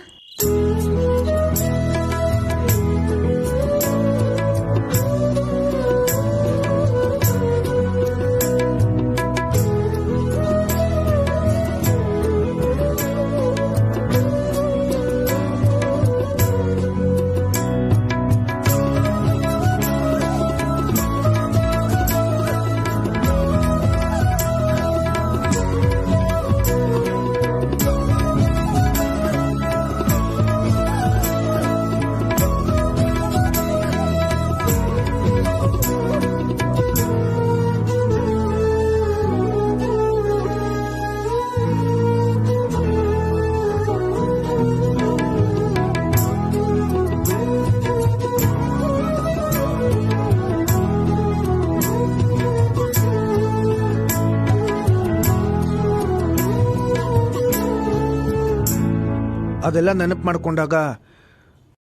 Speaker 2: ಅದೆಲ್ಲ ನೆನಪು ಮಾಡ್ಕೊಂಡಾಗ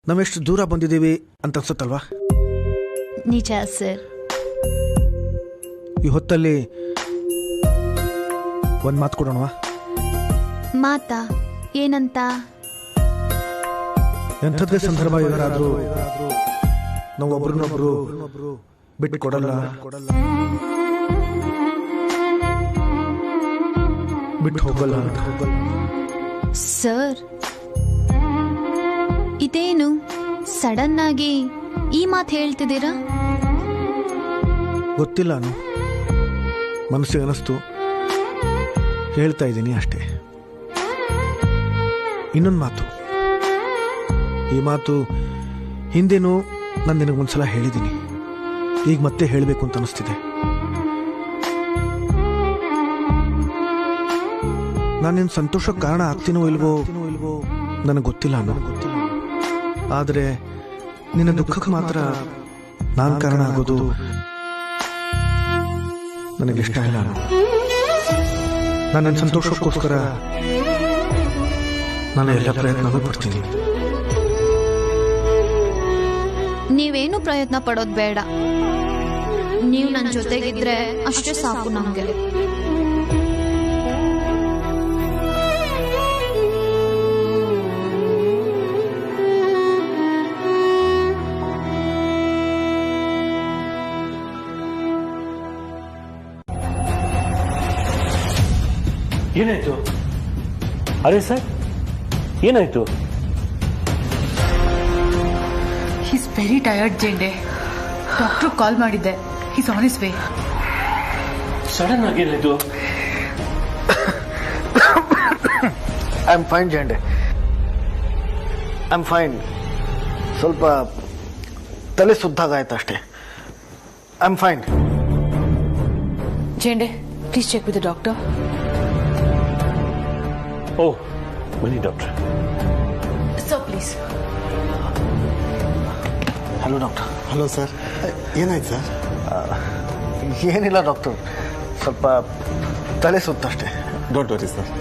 Speaker 2: ನಾವೆಷ್ಟು ದೂರ ಬಂದಿದ್ದೀವಿ ಅಂತ ಅನ್ಸುತ್ತಲ್ವಾ?
Speaker 5: ನಿಜ ಸರ್.
Speaker 2: ಈ ಹೊತ್ತಲ್ಲಿ ಒಂದು ಮಾತು ಕೊಡೋಣವಾ?
Speaker 5: ಮಾತಾ? ಏನಂತ?
Speaker 2: ಎಂಥದ್ದೇ ಸಂದರ್ಭ ಎದುರಾದ್ರೂ ನಾವು ಒಬ್ರನ್ನೊಬ್ರು ಬಿಟ್ಟು ಕೊಡಲ್ಲ, ಬಿಟ್ಟು ಹೋಗಲ್ಲ.
Speaker 5: ಸರ್, ಇದೇನು ಸಡನ್ ಆಗಿ ಈ ಮಾತು ಹೇಳ್ತಿದ್ದೀರಾ?
Speaker 2: ಗೊತ್ತಿಲ್ಲ, ಮನಸ್ಸಿಗೆ ಅನಿಸ್ತು, ಹೇಳ್ತಾ ಇದ್ದೀನಿ ಅಷ್ಟೇ. ಇನ್ನೊಂದು ಮಾತು, ಈ ಮಾತು ಹಿಂದೆನೂ ನಾನು ನಿನಗೆ ಒಂದ್ಸಲ ಹೇಳಿದ್ದೀನಿ, ಈಗ ಮತ್ತೆ ಹೇಳಬೇಕು ಅಂತ ಅನಿಸ್ತಿದೆ. ನಾನು ನಿನ್ನ ಸಂತೋಷಕ್ಕೆ ಕಾರಣ ಆಗ್ತೀನೋ ಇಲ್ವೋ ನನಗೆ ಗೊತ್ತಿಲ್ಲ ಆದರೆ ನಿನ್ನ ದುಃಖಕ್ಕೆ ಮಾತ್ರ ನಾನು ಕಾರಣ ಆಗೋದು ನನಗಿಷ್ಟ ಇಲ್ಲ. ನಾನು ನನ್ನ ಸಂತೋಷಕ್ಕೋಸ್ಕರ ನಾನು ಎಲ್ಲ ಪ್ರಯತ್ನವೂ ಪಡ್ತೀನಿ.
Speaker 5: ನೀವೇನು ಪ್ರಯತ್ನ ಪಡೋದು ಬೇಡ, ನೀವು ನನ್ನ ಜೊತೆಗಿದ್ರೆ ಅಷ್ಟೇ ಸಾಕು ನಮಗೆ.
Speaker 6: ಏನಾಯ್ತು? ಅರೆ ಸರ್, ಏನಾಯ್ತು?
Speaker 4: Is very tired Jende. Doctor call ಮಾಡಿದ್ದೆ. Is on his way.
Speaker 3: Sudden ಆಗಿ ಇದು
Speaker 2: I am fine Jende, I am fine. ಸ್ವಲ್ಪ ತಲೆ ಸುದ್ದಾಗಾಯ್ತು ಅಷ್ಟೇ. I am fine.
Speaker 4: Jende, please check with the doctor.
Speaker 6: ಓ ಬನ್ನಿ doctor.
Speaker 4: So please.
Speaker 2: Hello doctor.
Speaker 9: Hello sir, ಏನಾಯ್ತು ಸರ್?
Speaker 2: ಏನಿಲ್ಲ ಡಾಕ್ಟರ್, ಸ್ವಲ್ಪ ತಲೆ ಸುತ್ತಷ್ಟೇ.
Speaker 9: Don't worry sir.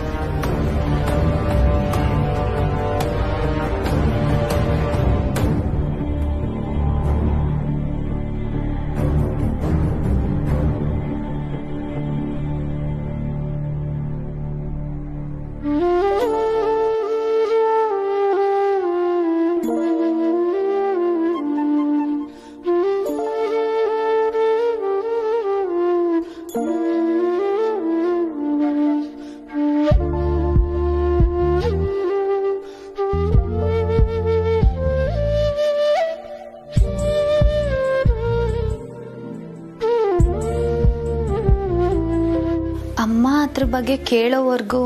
Speaker 5: ಅಮ್ಮ ಅದ್ರ ಬಗ್ಗೆ ಕೇಳೋವರೆಗೂ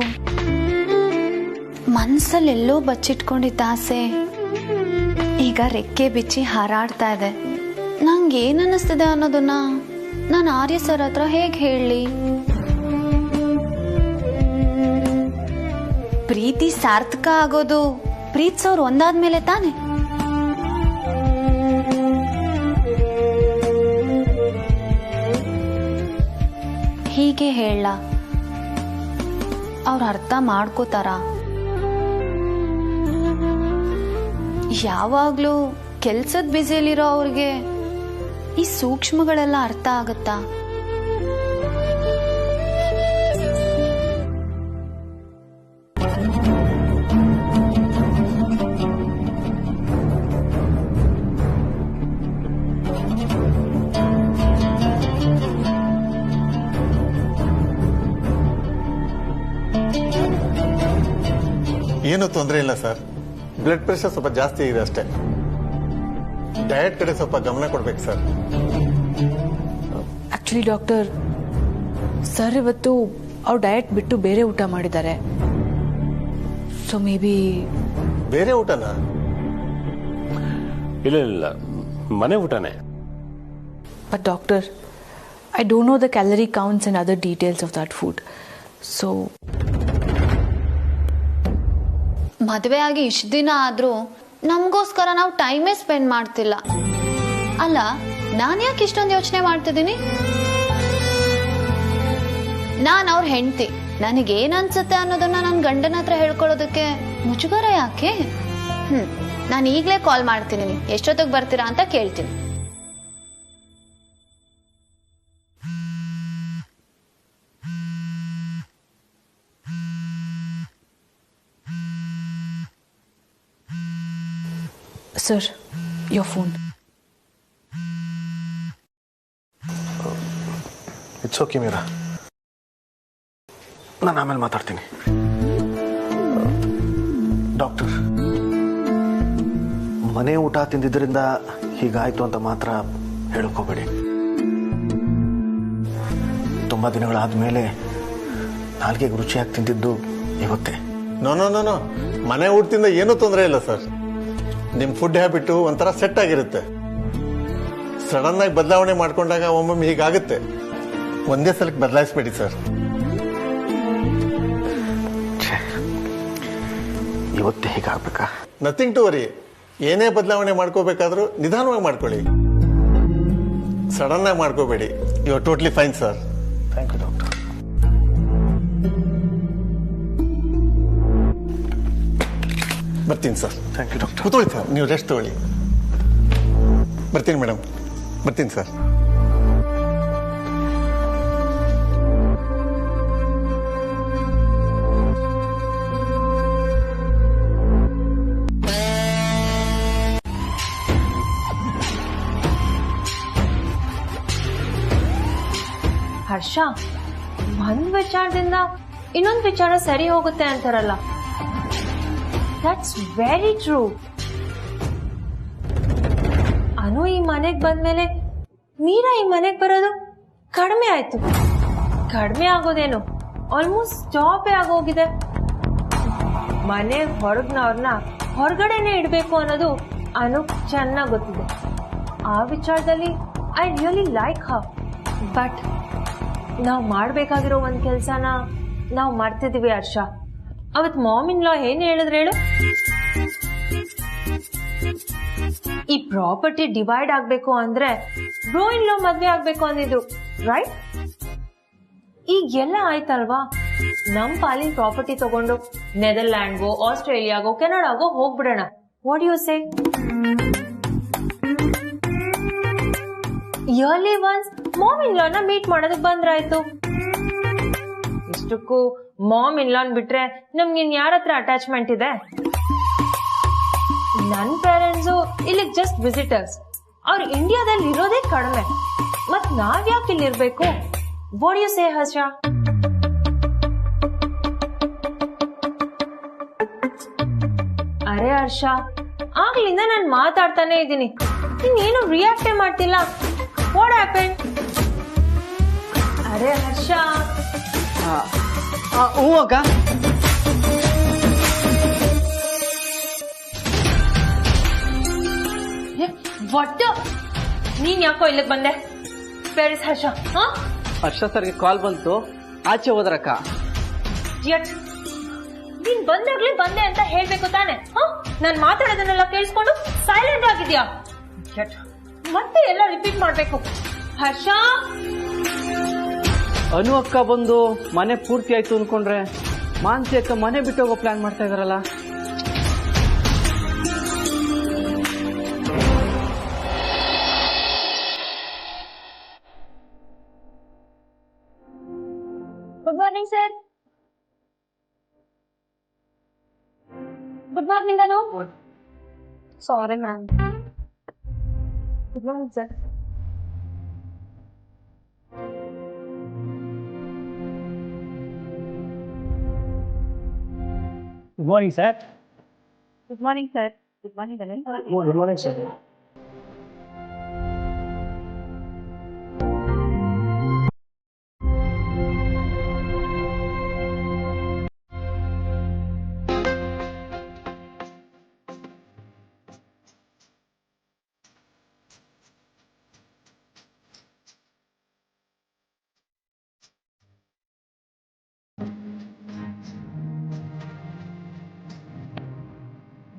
Speaker 5: ಮನ್ಸಲ್ಲೆಲ್ಲೋ ಬಚ್ಚಿಟ್ಕೊಂಡಿದ್ದ ಆಸೆ ಈಗ ರೆಕ್ಕೆ ಬಿಚ್ಚಿ ಹಾರಾಡ್ತಾ ಇದೆ. ನಂಗೆ ಏನ್ ಅನ್ನಿಸ್ತಿದೆ ಅನ್ನೋದನ್ನ ನಾನು ಆರ್ಯ ಸರ್ ಹತ್ರ ಹೇಗೆ ಹೇಳಲಿ? ಪ್ರೀತಿ ಸಾರ್ಥಕ ಆಗೋದು ಪ್ರೀತಿಸೋರು ಒಂದಾದ್ಮೇಲೆ ತಾನೆ. ಹೀಗೆ ಹೇಳ, ಅವ್ರ ಅರ್ಥ ಮಾಡ್ಕೋತಾರ? ಯಾವಾಗ್ಲೂ ಕೆಲ್ಸದ ಬ್ಯುಸಿಯಲ್ಲಿರೋ ಅವ್ರಿಗೆ ಈ ಸೂಕ್ಷ್ಮಗಳೆಲ್ಲ ಅರ್ಥ ಆಗತ್ತಾ?
Speaker 9: ಏನೂ ತೊಂದರೆ ಇಲ್ಲ ಸರ್. ಬ್ಲಡ್ ಪ್ರೆಷರ್ ಸ್ವಲ್ಪ ಜಾಸ್ತಿ ಇದೆ ಅಷ್ಟೇ. ಡಯಟ್ ಕಡೆ ಸ್ವಲ್ಪ ಗಮನ ಕೊಡ್ಬೇಕು ಸರ್.
Speaker 4: ಆಕ್ಚುಲಿ ಡಾಕ್ಟರ್, ಸರ್ ಇವತ್ತು ಅವ್ರು ಡಯಟ್ ಬಿಟ್ಟು ಬೇರೆ ಊಟ ಮಾಡಿದ್ದಾರೆ. ಸೊ ಮೇ ಬಿ
Speaker 9: ಬೇರೆ ಊಟನಾ?
Speaker 6: ಇಲ್ಲ, ಮನೆ ಊಟನೇ.
Speaker 4: But doctor, I don't know the calorie counts and other details of that food. So
Speaker 5: ಮದುವೆ ಆಗಿ ಇಷ್ಟು ದಿನ ಆದ್ರೂ ನಮಗೋಸ್ಕರ ನಾವು ಟೈಮೇ ಸ್ಪೆಂಡ್ ಮಾಡ್ತಿಲ್ಲ. ಅಲ್ಲ, ನಾನು ಯಾಕೆ ಇಷ್ಟೊಂದು ಯೋಚನೆ ಮಾಡ್ತಿದ್ದೀನಿ? ನಾನು ಅವ್ರ ಹೆಂಡತಿ, ನನಗೇನ್ ಅನ್ಸುತ್ತೆ ಅನ್ನೋದನ್ನ ನನ್ನ ಗಂಡನ ಹತ್ರ ಹೇಳ್ಕೊಳ್ಳೋದಕ್ಕೆ ಮುಜುಗರ ಯಾಕೆ? ನಾನು ಈಗಲೇ ಕಾಲ್ ಮಾಡ್ತೀನಿ, ಎಷ್ಟೊತ್ತಿಗೆ ಬರ್ತೀರಾ ಅಂತ ಕೇಳ್ತೀನಿ.
Speaker 4: Sir, your phone.
Speaker 2: It's okay Meera, ನಾನು ಆಮೇಲೆ ಮಾತಾಡ್ತೀನಿ. ಡಾಕ್ಟರ್, ಮನೆ ಊಟ ತಿಂದಿದ್ದರಿಂದ ಹೀಗಾಯ್ತು ಅಂತ ಮಾತ್ರ ಹೇಳ್ಕೋಬೇಡಿ. ತುಂಬಾ ದಿನಗಳಾದ್ಮೇಲೆ ನಾಲ್ಗೆಗೆ ರುಚಿಯಾಗಿ ತಿಂದಿದ್ದು ಇವತ್ತೇ.
Speaker 9: ನೋ, ಮನೆ ಊಟದಿಂದ ಏನೂ ತೊಂದರೆ ಇಲ್ಲ ಸರ್. ನಿಮ್ ಫುಡ್ ಹ್ಯಾಬಿಟ್ ಒಂಥರ ಸೆಟ್ ಆಗಿರುತ್ತೆ. ಸಡನ್ ಆಗಿ ಬದಲಾವಣೆ ಮಾಡ್ಕೊಂಡಾಗ ಒಮ್ಮೊಮ್ಮೆ ಹೀಗಾಗುತ್ತೆ. ಒಂದೇ ಸಲಕ್ಕೆ ಬದಲಾಯಿಸ್ಬೇಡಿ ಸರ್.
Speaker 2: ಇವತ್ತೇ ಹೀಗಾಗ್ಬೇಕಾ?
Speaker 9: Nothing to worry. ಏನೇ ಬದಲಾವಣೆ ಮಾಡ್ಕೋಬೇಕಾದ್ರೂ ನಿಧಾನವಾಗಿ ಮಾಡ್ಕೊಳ್ಳಿ, ಸಡನ್ ಆಗಿ ಮಾಡ್ಕೋಬೇಡಿ. You are totally fine sir.
Speaker 2: Thank you doctor.
Speaker 9: ಬರ್ತೀನಿ ಸರ್.
Speaker 2: Thank you doctor.
Speaker 9: ಕೂತ್ಕೊಳ್ಳಿ ಸರ್, ನೀವು ರೆಸ್ಟ್ ತಗೊಳ್ಳಿ. ಬರ್ತೀನಿ ಮೇಡಮ್, ಬರ್ತೀನಿ ಸರ್.
Speaker 10: ಹರ್ಷ, ಒಂದ್ ವಿಚಾರದಿಂದ ಇನ್ನೊಂದು ವಿಚಾರ ಸರಿ ಹೋಗುತ್ತೆ ಅಂತಾರಲ್ಲ, ದಟ್ಸ್ ವೆರಿ ಟ್ರೂ. ಅನು ಈ ಮನೆಗ್ ಬಂದ್ಮೇಲೆ ಮೀರಾ ಈ ಮನೆಗ್ ಬರೋದು ಕಡಿಮೆ ಆಯ್ತು. ಕಡಿಮೆ ಆಗೋದೇನು, ಆಲ್ಮೋಸ್ಟ್ ಸ್ಟಾಪೇ ಆಗೋಗಿದೆ. ಮನೆ ಹೊರಗ್ನವ್ರನ್ನ ಹೊರಗಡೆನೆ ಇಡಬೇಕು ಅನ್ನೋದು ಅನು ಚೆನ್ನಾಗಿ ಗೊತ್ತಿದೆ. ಆ ವಿಚಾರದಲ್ಲಿ I really like her. But ನಾವು ಮಾಡ್ಬೇಕಾಗಿರೋ ಒಂದ್ ಕೆಲ್ಸನ ನಾವು ಮಾಡ್ತಿದೀವಿ ಹರ್ಷ. ಅವತ್ ಮಾಮ್ ಇನ್ ಲಾ ಏನ್ ಹೇಳಿದ್ರು ಹೇಳು? ಈ ಪ್ರಾಪರ್ಟಿ ಡಿವೈಡ್ ಆಗ್ಬೇಕು ಅಂದ್ರೆ ಬ್ರೋ ಇನ್ ಲಾ ಮದ್ವೆ ಆಗ್ಬೇಕು ಅಂದಿದ್ರು, ರೈಟ್? ಈಗ ಎಲ್ಲ ಆಯ್ತಲ್ವಾ, ನಮ್ ಪಾಲಿನ ಪ್ರಾಪರ್ಟಿ ತಗೊಂಡು ನೆದರ್ಲ್ಯಾಂಡ್ಗೋ, ಆಸ್ಟ್ರೇಲಿಯಾಗೋ, ಕೆನಡಾಗೋ ಹೋಗ್ಬಿಡೋಣ. What you say? Early once mom in ಲಾನ ಮೀಟ್ ಮಾಡೋದಕ್ಕೆ ಬಂದ್ರಾಯ್ತು. ಇಷ್ಟಕ್ಕೂ ಮಾಮ್ ಇನ್ ಲಾನ್ ಬಿಟ್ರೆ ನಮ್ಗೆ ಇನ್ ಯಾರ ಹತ್ರ ಅಟ್ಯಾಚ್ಮೆಂಟ್ ಇದೆ? ನನ್ ಪೇರೆಂಟ್ಸು ಇಲ್ಲಿಗೆ ಜಸ್ಟ್ ವಿಸಿಟರ್ಸ್. ಅವ್ರು ಇಂಡಿಯಾದಲ್ಲಿ ಇರೋದೇ ಕಡಿಮೆ, ಮತ್ ನಾವ್ ಯಾಕೆ ಇಲ್ಲಿ ಇರ್ಬೇಕು? ವಾಟ್ ಯು ಸೇ ಹರ್ಷ? ಅರೆ ಹರ್ಷ, ಆಗ್ಲಿಂದ ನಾನು ಮಾತಾಡ್ತಾನೆ ಇದ್ದೀನಿ, ಇನ್ನೇನು ರಿಯಾಕ್ಟೇ ಮಾಡ್ತಿಲ್ಲ. What happen? ಅರೆ ಹರ್ಷ.
Speaker 8: ಹ್ಞೂ ಅಕ್ಕ.
Speaker 10: ಒಟ್ಟು ನೀನ್ ಯಾಕೋ ಇಲ್ಲಿಗೆ ಬಂದೆ? ಪೇರಿಸ್ ಹರ್ಷ.
Speaker 8: ಹರ್ಷ ಸರ್ಗೆ ಕಾಲ್ ಬಂತು, ಆಚೆ ಹೋದ್ರಕ್ಕ.
Speaker 10: ನೀನ್ ಬಂದಾಗ್ಲೇ ಬಂದೆ ಅಂತ ಹೇಳ್ಬೇಕು ತಾನೆ? ನಾನ್ ಮಾತಾಡೋದನ್ನೆಲ್ಲ ಕೇಳಿಸ್ಕೊಂಡು ಸೈಲೆಂಟ್ ಆಗಿದ್ಯಾ? ಮತ್ತೆ ಎಲ್ಲ ರಿಪೀಟ್ ಮಾಡ್ಬೇಕು ಹರ್ಷ.
Speaker 8: ಅನು ಅಕ್ಕ ಬಂದು ಮನೆ ಪೂರ್ತಿ ಆಯ್ತು ಅನ್ಕೊಂಡ್ರೆ ಮಾನ್ಸಿ ಅಕ್ಕ ಮನೆ ಬಿಟ್ಟು ಹೋಗೋ ಪ್ಲಾನ್ ಮಾಡ್ತಾ ಇದಾರಲ್ಲ.
Speaker 5: Good morning sir. Good morning Anu. Sorry ma'am. Good morning sir.
Speaker 3: Good morning sir.
Speaker 5: Good morning sir. Good morning Anu.
Speaker 3: Good morning sir.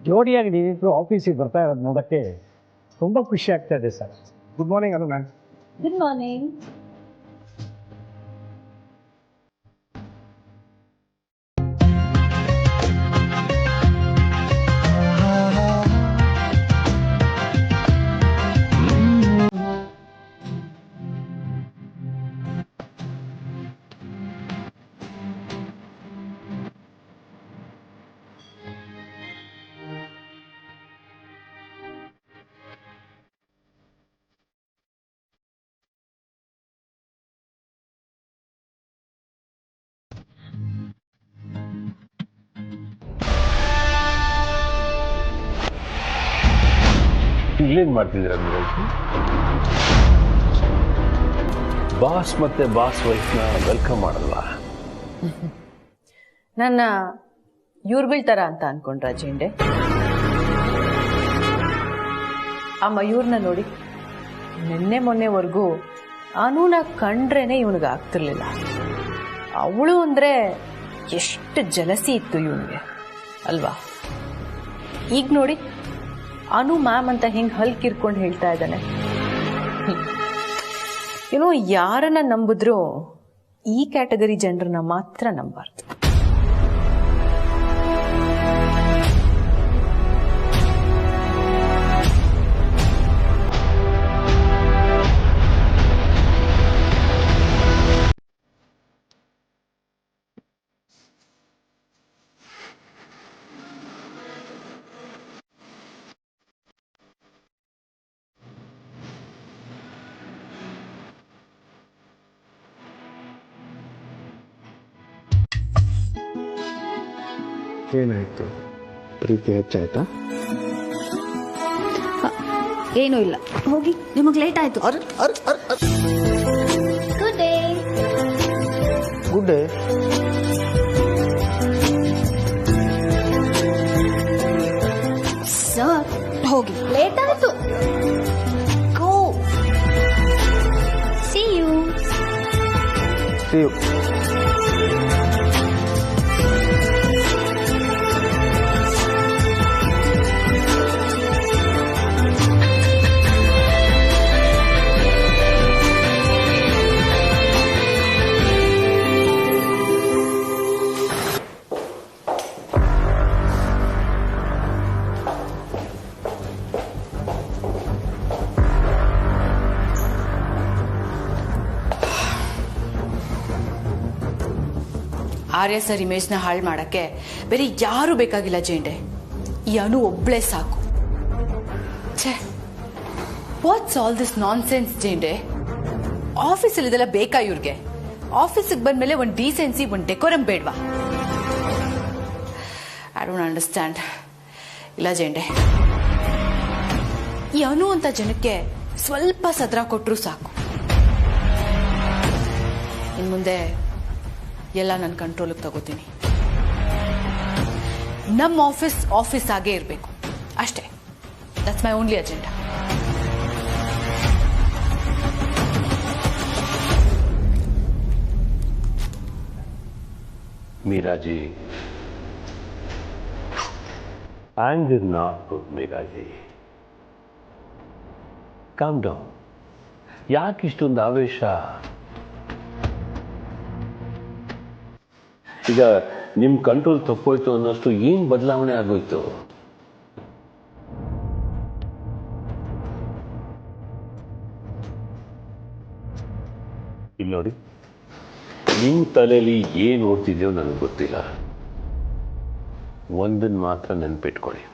Speaker 3: ಜೋಡಿಯಾಗಿ ನೀವಿಬ್ಬರು ಆಫೀಸಿಗೆ ಬರ್ತಾ ಇರೋದು ನೋಡೋಕ್ಕೆ ತುಂಬ ಖುಷಿ ಆಗ್ತಾ ಇದೆ sir. Good morning Anu ma'am.
Speaker 5: Good morning.
Speaker 6: ಇಲ್ಲೇನ್ ಮಾಡ್ತಿದ್ದೀರಾ ನೀರಜ್? ಬಾಸ್ ಮತ್ತೆ ಬಾಸ್ ವೈಫ್ನ ವೆಲ್ಕಮ್ ಮಾಡಲ್ವಾ?
Speaker 4: ನನ್ನ ಇವ್ರುಗಳ ತರ ಅಂತ ಅನ್ಕೊಂಡ್ರ ಜೆಂಡೆ? ಆ ಮಯೂರ್ನ ನೋಡಿ ನಿನ್ನೆ ಮೊನ್ನೆವರೆಗೂ ಅನೂನ ಕಂಡ್ರೇನೆ ಇವನಿಗೆ ಆಗ್ತಿರ್ಲಿಲ್ಲ. ಅವಳು ಅಂದ್ರೆ ಎಷ್ಟು ಜಲಸಿ ಇತ್ತು ಇವನಿಗೆ ಅಲ್ವಾ? ಈಗ ನೋಡಿ ಅನು ಮ್ಯಾಮ್ ಅಂತ ಹೆಂಗ್ ಹಲ್ಕಿರ್ಕೊಂಡು ಹೇಳ್ತಾ ಇದ್ದಾನೆ. ಏನೋ ಯಾರನ್ನ ನಂಬಿದ್ರು ಈ ಕ್ಯಾಟಗರಿ ಜನರನ್ನ ಮಾತ್ರ ನಂಬಾರ್ದು.
Speaker 2: ಏನಾಯ್ತು? ಪ್ರೀತಿ ಹೆಚ್ಚಾಯ್ತಾ?
Speaker 5: ಏನೂ ಇಲ್ಲ, ಹೋಗಿ, ನಿಮಗೆ ಲೇಟ್ ಆಯ್ತು. Good day.
Speaker 2: Good day.
Speaker 5: Sir ಹೋಗಿ, ಲೇಟ್ ಆಯ್ತು. Go. See you.
Speaker 2: See you.
Speaker 11: Arya sir ಇಮೇಜ್ನ ಹಾಳು ಮಾಡಕ್ಕೆ ಬೇರೆ ಯಾರು ಬೇಕಾಗಿಲ್ಲ ಜೇಂಡೆ. ಈ ಅನು ಒಬ್ಳೆ ಸಾಕು. ಛೇ, what's all this nonsense Jende? ಆಫೀಸಲ್ಲಿ ಇದೆಲ್ಲ ಬೇಕಾ ಇವ್ರಿಗೆ? ಆಫೀಸಿಗೆ ಬಂದ್ಮೇಲೆ ಒಂದು ಡೀಸೆನ್ಸಿ, ಒಂದು ಡೆಕೋರಮ್ ಬೇಡ್ವಾ? I don't understand. ಇಲ್ಲ ಜೇಂಡೆ, ಈ ಅನು ಅಂತ ಜನಕ್ಕೆ ಸ್ವಲ್ಪ ಸದ್ರ ಕೊಟ್ಟರು ಸಾಕು. ಇನ್ ಮುಂದೆ ಎಲ್ಲ ನನ್ನ ಕಂಟ್ರೋಲಿಗೆ ತಗೋತೀನಿ. ನಮ್ಮ ಆಫೀಸ್ ಆಗೇ ಇರಬೇಕು ಅಷ್ಟೇ. That's my only agenda.
Speaker 6: Meeraji, anger not good, Meeraji. Calm down. ಯಾಕೆ ಇಷ್ಟೊಂದು ಆವೇಶ? ಈಗ ನಿಮ್ಮ ಕಂಟ್ರೋಲ್ ತಪ್ಪೋಯ್ತು ಅನ್ನೋಷ್ಟು ಏನು ಬದಲಾವಣೆ ಆಗೋಯ್ತು? ಇಲ್ಲಿ ನೋಡಿ, ನಿಮ್ಮ ತಲೆಯಲ್ಲಿ ಏನು ಓಡ್ತಿದ್ಯೋ ನನಗೆ ಗೊತ್ತಿಲ್ಲ. ಒಂದನ್ನು ಮಾತ್ರ ನೆನ್ಪಿಟ್ಕೊಳ್ಳಿ.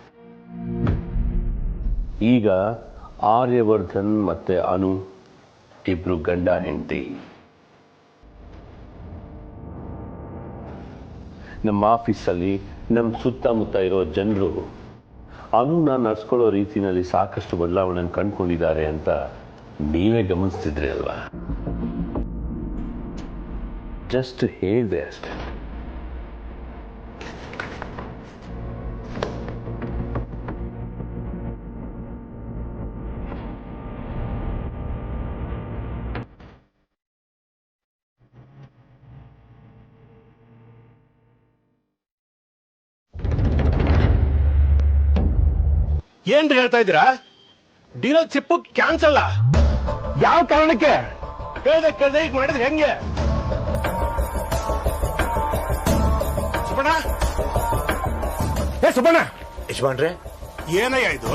Speaker 6: ಈಗ ಆರ್ಯವರ್ಧನ್ ಮತ್ತೆ ಅನು ಇಬ್ರು ಗಂಡ ಹೆಂಡತಿ. ನಮ್ಮ ಆಫೀಸಲ್ಲಿ ನಮ್ಮ ಸುತ್ತಮುತ್ತ ಇರೋ ಜನರು ಅನುನ ನಡ್ಸ್ಕೊಳ್ಳೋ ರೀತಿಯಲ್ಲಿ ಸಾಕಷ್ಟು ಬದಲಾವಣೆ ಕಂಡುಕೊಂಡಿದ್ದಾರೆ ಅಂತ ನೀವೇ ಗಮನಿಸ್ತಿದ್ರಿ ಅಲ್ವಾ? ಜಸ್ಟ್ ಹೇಳಿದೆ ಅಷ್ಟೇ.
Speaker 12: ಏನ್ರಿ ಹೇಳ್ತಾ ಇದ್ದೀರಾ? Dealership cancel? ಯಾವ ಕಾರಣಕ್ಕೆ? ಕೇಳ್ದೆ ಈಗ ಮಾಡಿದ್ರೆ ಹೆಂಗೆ? ಸುಬಣ್ಣ, ಸುಬಣ್ಣ, ಯಜಮಾನ್ರೆ, ಏನಯ್ಯ ಇದು?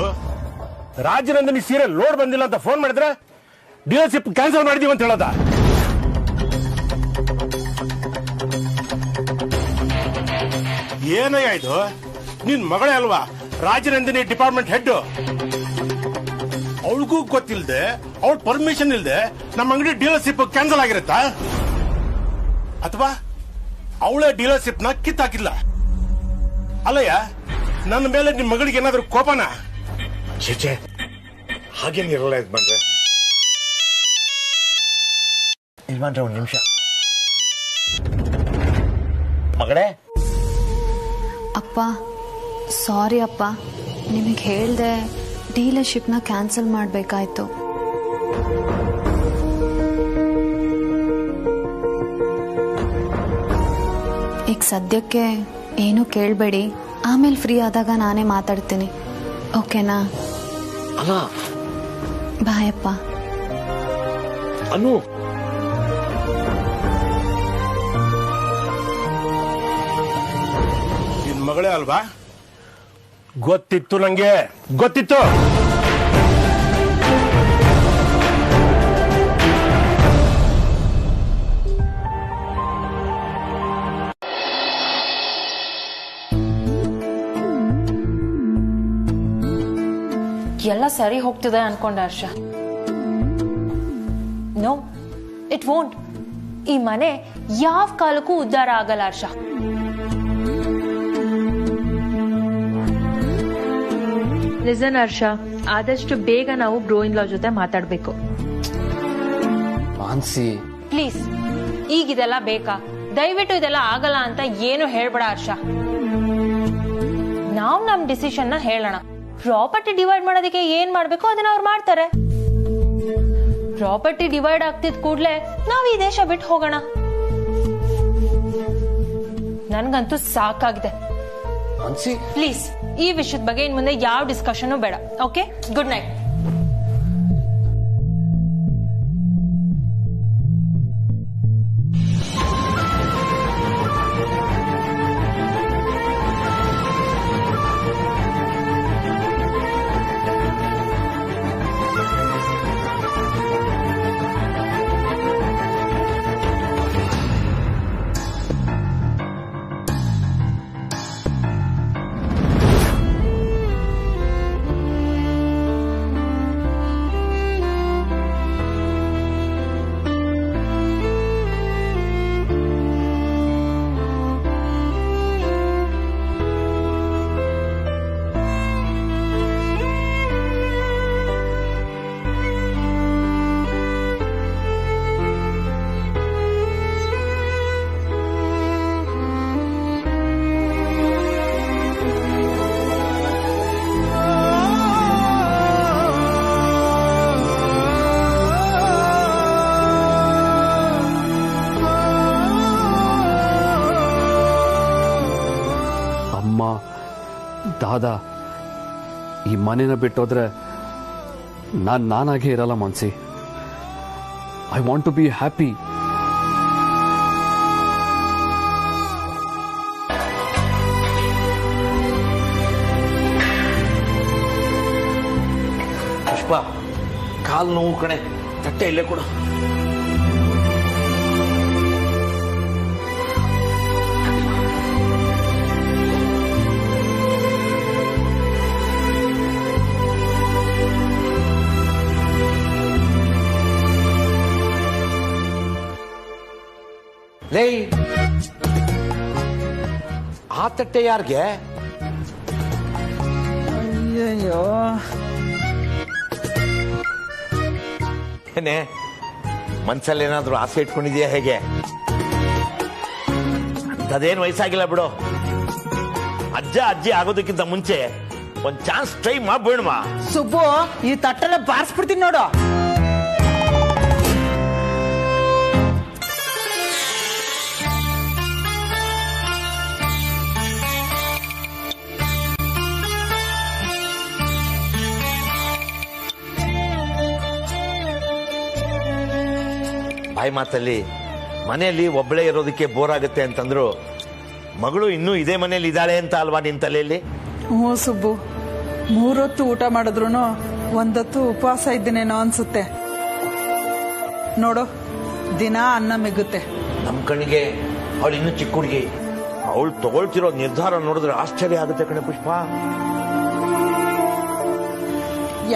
Speaker 12: ರಾಜನಂದಿನಿ ಸೀರಿಯಲ್ ಲೋಡ್ ಬಂದಿಲ್ಲ ಅಂತ ಫೋನ್ ಮಾಡಿದ್ರೆ ಡೀಲರ್ಶಿಪ್ ಕ್ಯಾನ್ಸಲ್ ಮಾಡಿದೀವಿ ಅಂತ ಹೇಳೋದ? ಏನಯ್ಯ ಇದು? ನಿನ್ ಮಗಳೇ ಅಲ್ವಾ ರಾಜನಂದಿನಿ ಡಿಪಾರ್ಟ್ಮೆಂಟ್ ಹೆಡ್? ಅವಳಿಗೂ ಗೊತ್ತಿಲ್ಲದೆ, ಅವಳ ಪರ್ಮಿಷನ್ ಇಲ್ಲದೆ ನಮ್ಮ ಅಂಗಡಿ ಡೀಲರ್ಶಿಪ್ ಕ್ಯಾನ್ಸಲ್ ಆಗಿರುತ್ತಾ? ಅಥವಾ ಅವಳೇ ಡೀಲರ್ಶಿಪ್ ನ ಕಿತ್ತಾಕಿಲ್ಲ? ಅಲ್ಲಯ್ಯ, ನನ್ನ ಮೇಲೆ ನಿಮ್ ಮಗಳಿಗೆ ಏನಾದ್ರೂ ಕೋಪನ? ಚೇಚೆ, ಹಾಗೇನಿರಲ್ಲ ಯಜಮಾನ್ರೆ. ಯಜಮಾನ್ರೆ, ಒಂದು ನಿಮಿಷ. ಮಗಳೇ.
Speaker 5: ಅಪ್ಪ, ಸಾರಿ ಅಪ್ಪ, ನಿಮಗೆ ಹೇಳ್ದೆ ಡೀಲರ್ಶಿಪ್ನ ಕ್ಯಾನ್ಸಲ್ ಮಾಡಬೇಕಾಯ್ತು. ಈಗ ಸದ್ಯಕ್ಕೆ ಏನೂ ಕೇಳಬೇಡಿ, ಆಮೇಲೆ ಫ್ರೀ ಆದಾಗ ನಾನೇ ಮಾತಾಡ್ತೀನಿ, ಓಕೆನಾ?
Speaker 12: ಅಲ್ಲ,
Speaker 5: ಬಾಯ್ ಅಪ್ಪ.
Speaker 12: ಅನು, ನಿನ್ ಮಗಳೇ ಅಲ್ವಾ? ಗೊತ್ತಿತ್ತು, ನಂಗೆ ಗೊತ್ತಿತ್ತು.
Speaker 10: ಎಲ್ಲ ಸರಿ ಹೋಗ್ತಿದೆ ಅನ್ಕೊಂಡೆ ಹರ್ಷ. No, it won't. ಈ ಮನೆ ಯಾವ ಕಾಲಕ್ಕೂ ಉದ್ಧಾರ ಆಗಲ್ಲ ಹರ್ಷ. Listen, Arsha, ಆದಷ್ಟು ಬೇಗ ನಾವು ಬ್ರೋ ಇನ್ ಲಾ ಜೊತೆ ಮಾತಾಡ್ಬೇಕು.
Speaker 3: ಮಾನ್ಸಿ
Speaker 10: ಪ್ಲೀಸ್, ಈಗ ಇದೆಲ್ಲ ಬೇಕಾ? ದಯವಿಟ್ಟು ಇದೆಲ್ಲ ಆಗಲ್ಲ ಅಂತ ಏನು ಹೇಳ್ಬೇಡ ಹರ್ಷ. ನಾವು ನಮ್ ಡಿಸಿಷನ್ ನ ಹೇಳೋಣ. ಪ್ರಾಪರ್ಟಿ ಡಿವೈಡ್ ಮಾಡೋದಕ್ಕೆ ಏನ್ ಮಾಡ್ಬೇಕು ಅದನ್ನ ಅವ್ರು ಮಾಡ್ತಾರೆ. ಪ್ರಾಪರ್ಟಿ ಡಿವೈಡ್ ಆಗ್ತಿದ್ ಕೂಡ್ಲೆ ನಾವ್ ಈ ದೇಶ ಬಿಟ್ಟು ಹೋಗೋಣ. ನನ್ಗಂತೂ ಸಾಕಾಗಿದೆ.
Speaker 3: ಮಾನ್ಸಿ
Speaker 10: ಪ್ಲೀಸ್, ಈ ವಿಷಯದ ಬಗ್ಗೆ ಇನ್ ಮುಂದೆ ಯಾವ ಡಿಸ್ಕಷನ್ ಬೇಡ. Okay, good night.
Speaker 3: ದಾದಾ ಈ ಮನೇನ ಬಿಟ್ಟೋದ್ರೆ ನಾನಾಗೇ ಇರಲ್ಲ Mansi. I want to be happy.
Speaker 13: Pushpa, ಕಾಲು ನೋವು ಕಣೆ, ತಟ್ಟೆ ಇಲ್ಲೇ ಕೊಡು. ಲೇ, ಆ ತಟ್ಟೆ ಯಾರಿಗೆ?
Speaker 1: ಅಯ್ಯಯ್ಯೋ,
Speaker 13: ಏನೇ ಮನ್ಸಲ್ಲಿ ಏನಾದ್ರು ಆಸೆ ಇಟ್ಕೊಂಡಿದ್ಯಾ ಹೇಗೆ? ಅದೇನು ವಯಸ್ಸಾಗಿಲ್ಲ ಬಿಡು. ಅಜ್ಜ ಅಜ್ಜಿ ಆಗೋದಕ್ಕಿಂತ ಮುಂಚೆ ಒಂದ್ ಚಾನ್ಸ್ ಟ್ರೈ ಮಾಡ್ಬೇಡಮ್ಮ.
Speaker 1: ಸುಬ್ಬು, ಈ ತಟ್ಟೆಲ್ಲ ಬಾರಿಸ್ಬಿಡ್ತೀನಿ ನೋಡು.
Speaker 13: ಬಾಯಿ ಮಾತಲ್ಲಿ ಮನೆಯಲ್ಲಿ ಒಬ್ಬಳೇ ಇರೋದಕ್ಕೆ ಬೋರ್ ಆಗುತ್ತೆ ಅಂತಂದ್ರು, ಮಗಳು ಇನ್ನೂ ಇದೇ ಮನೇಲಿ ಇದ್ದಾಳೆ ಅಂತ ಅಲ್ವಾ ನಿನ್ ತಲೆಯಲ್ಲಿ?
Speaker 1: ಹ್ಞೂ ಸುಬ್ಬು, 3 ಹೊತ್ತು ಊಟ ಮಾಡಿದ್ರು 1 ಹೊತ್ತು ಉಪವಾಸ ಇದ್ದೀನೇನೋ ಅನ್ಸುತ್ತೆ ನೋಡು. ದಿನ ಅನ್ನ ಮಿಗುತ್ತೆ.
Speaker 13: ನಮ್ ಕಣ್ಣಿಗೆ ಅವಳು ಇನ್ನೂ ಚಿಕ್ಕ ಹುಡುಗಿ. ಅವಳು ತಗೊಳ್ತಿರೋ ನಿರ್ಧಾರ ನೋಡಿದ್ರೆ ಆಶ್ಚರ್ಯ ಆಗುತ್ತೆ ಕಣೆ ಪುಷ್ಪ.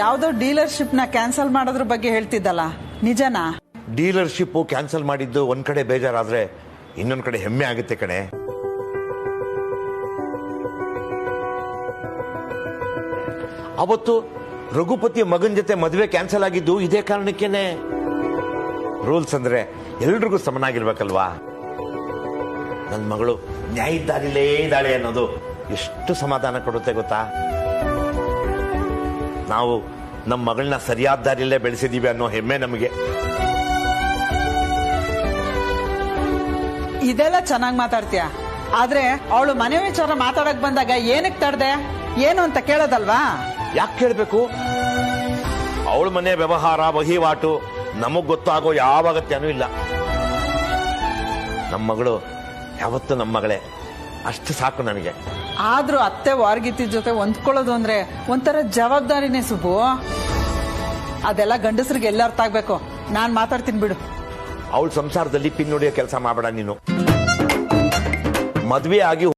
Speaker 1: ಯಾವ್ದೋ ಡೀಲರ್ಶಿಪ್ ನ ಕ್ಯಾನ್ಸಲ್ ಮಾಡೋದ್ರ ಬಗ್ಗೆ ಹೇಳ್ತಿದ್ದಲ್ಲ, ನಿಜನಾ?
Speaker 13: ಡೀಲರ್ಶಿಪ್ ಕ್ಯಾನ್ಸಲ್ ಮಾಡಿದ್ದು ಒಂದ್ ಕಡೆ ಬೇಜಾರಾದ್ರೆ ಇನ್ನೊಂದ್ ಕಡೆ ಹೆಮ್ಮೆ ಆಗುತ್ತೆ ಕಣೆ. ಅವತ್ತು ರಘುಪತಿ ಮಗನ್ ಜೊತೆ ಮದುವೆ ಕ್ಯಾನ್ಸಲ್ ಆಗಿದ್ದು ಇದೇ ಕಾರಣಕ್ಕೇನೆ. ರೂಲ್ಸ್ ಅಂದ್ರೆ ಎಲ್ರಿಗೂ ಸಮನಾಗಿರ್ಬೇಕಲ್ವಾ? ನನ್ ಮಗಳು ನ್ಯಾಯದ ದಾರಿಲೇ ಇದ್ದಾಳೆ ಅನ್ನೋದು ಎಷ್ಟು ಸಮಾಧಾನ ಕೊಡುತ್ತೆ ಗೊತ್ತಾ? ನಾವು ನಮ್ಮ ಮಗಳನ್ನ ಸರಿಯಾದ ದಾರಿಯಲ್ಲೇ ಬೆಳೆಸಿದೀವಿ ಅನ್ನೋ ಹೆಮ್ಮೆ ನಮಗೆ.
Speaker 1: ಇದೆಲ್ಲ ಚೆನ್ನಾಗಿ ಮಾತಾಡ್ತೀಯ, ಆದ್ರೆ ಅವಳು ಮನೆ ವಿಚಾರ ಮಾತಾಡಕ್ ಬಂದಾಗ ಏನಕ್ಕೆ ತಡ್ದೆ, ಏನು ಅಂತ ಕೇಳೋದಲ್ವಾ?
Speaker 13: ಯಾಕೆ ಕೇಳಬೇಕು? ಅವಳ ಮನೆ ವ್ಯವಹಾರ ವಹಿವಾಟು ನಮಗ್ ಗೊತ್ತಾಗೋ ಯಾವ ಅಗತ್ಯನೂ ಇಲ್ಲ. ನಮ್ಮ ಮಗಳು ಯಾವತ್ತೂ ನಮ್ಮ ಮಗಳೇ, ಅಷ್ಟು ಸಾಕು ನನಗೆ.
Speaker 1: ಆದ್ರೂ ಅತ್ತೆ ವಾರ್ಗಿತಿ ಜೊತೆ ಹೊಂದ್ಕೊಳ್ಳೋದು ಅಂದ್ರೆ ಒಂಥರ ಜವಾಬ್ದಾರಿನೇ ಸುಬ್ಬು. ಅದೆಲ್ಲ ಗಂಡಸರಿಗೆ ಎಲ್ಲ ಅರ್ಥ ಆಗ್ಬೇಕು. ನಾನ್ ಮಾತಾಡ್ತೀನಿ ಬಿಡು.
Speaker 13: ಅವಳ ಸಂಸಾರದಲ್ಲಿ ಪಿನ್ ಹೊಡಿಯೋ ಕೆಲಸ ಮಾಡಬೇಡ ನೀನು. ಮದ್ವೆ ಆಗಿ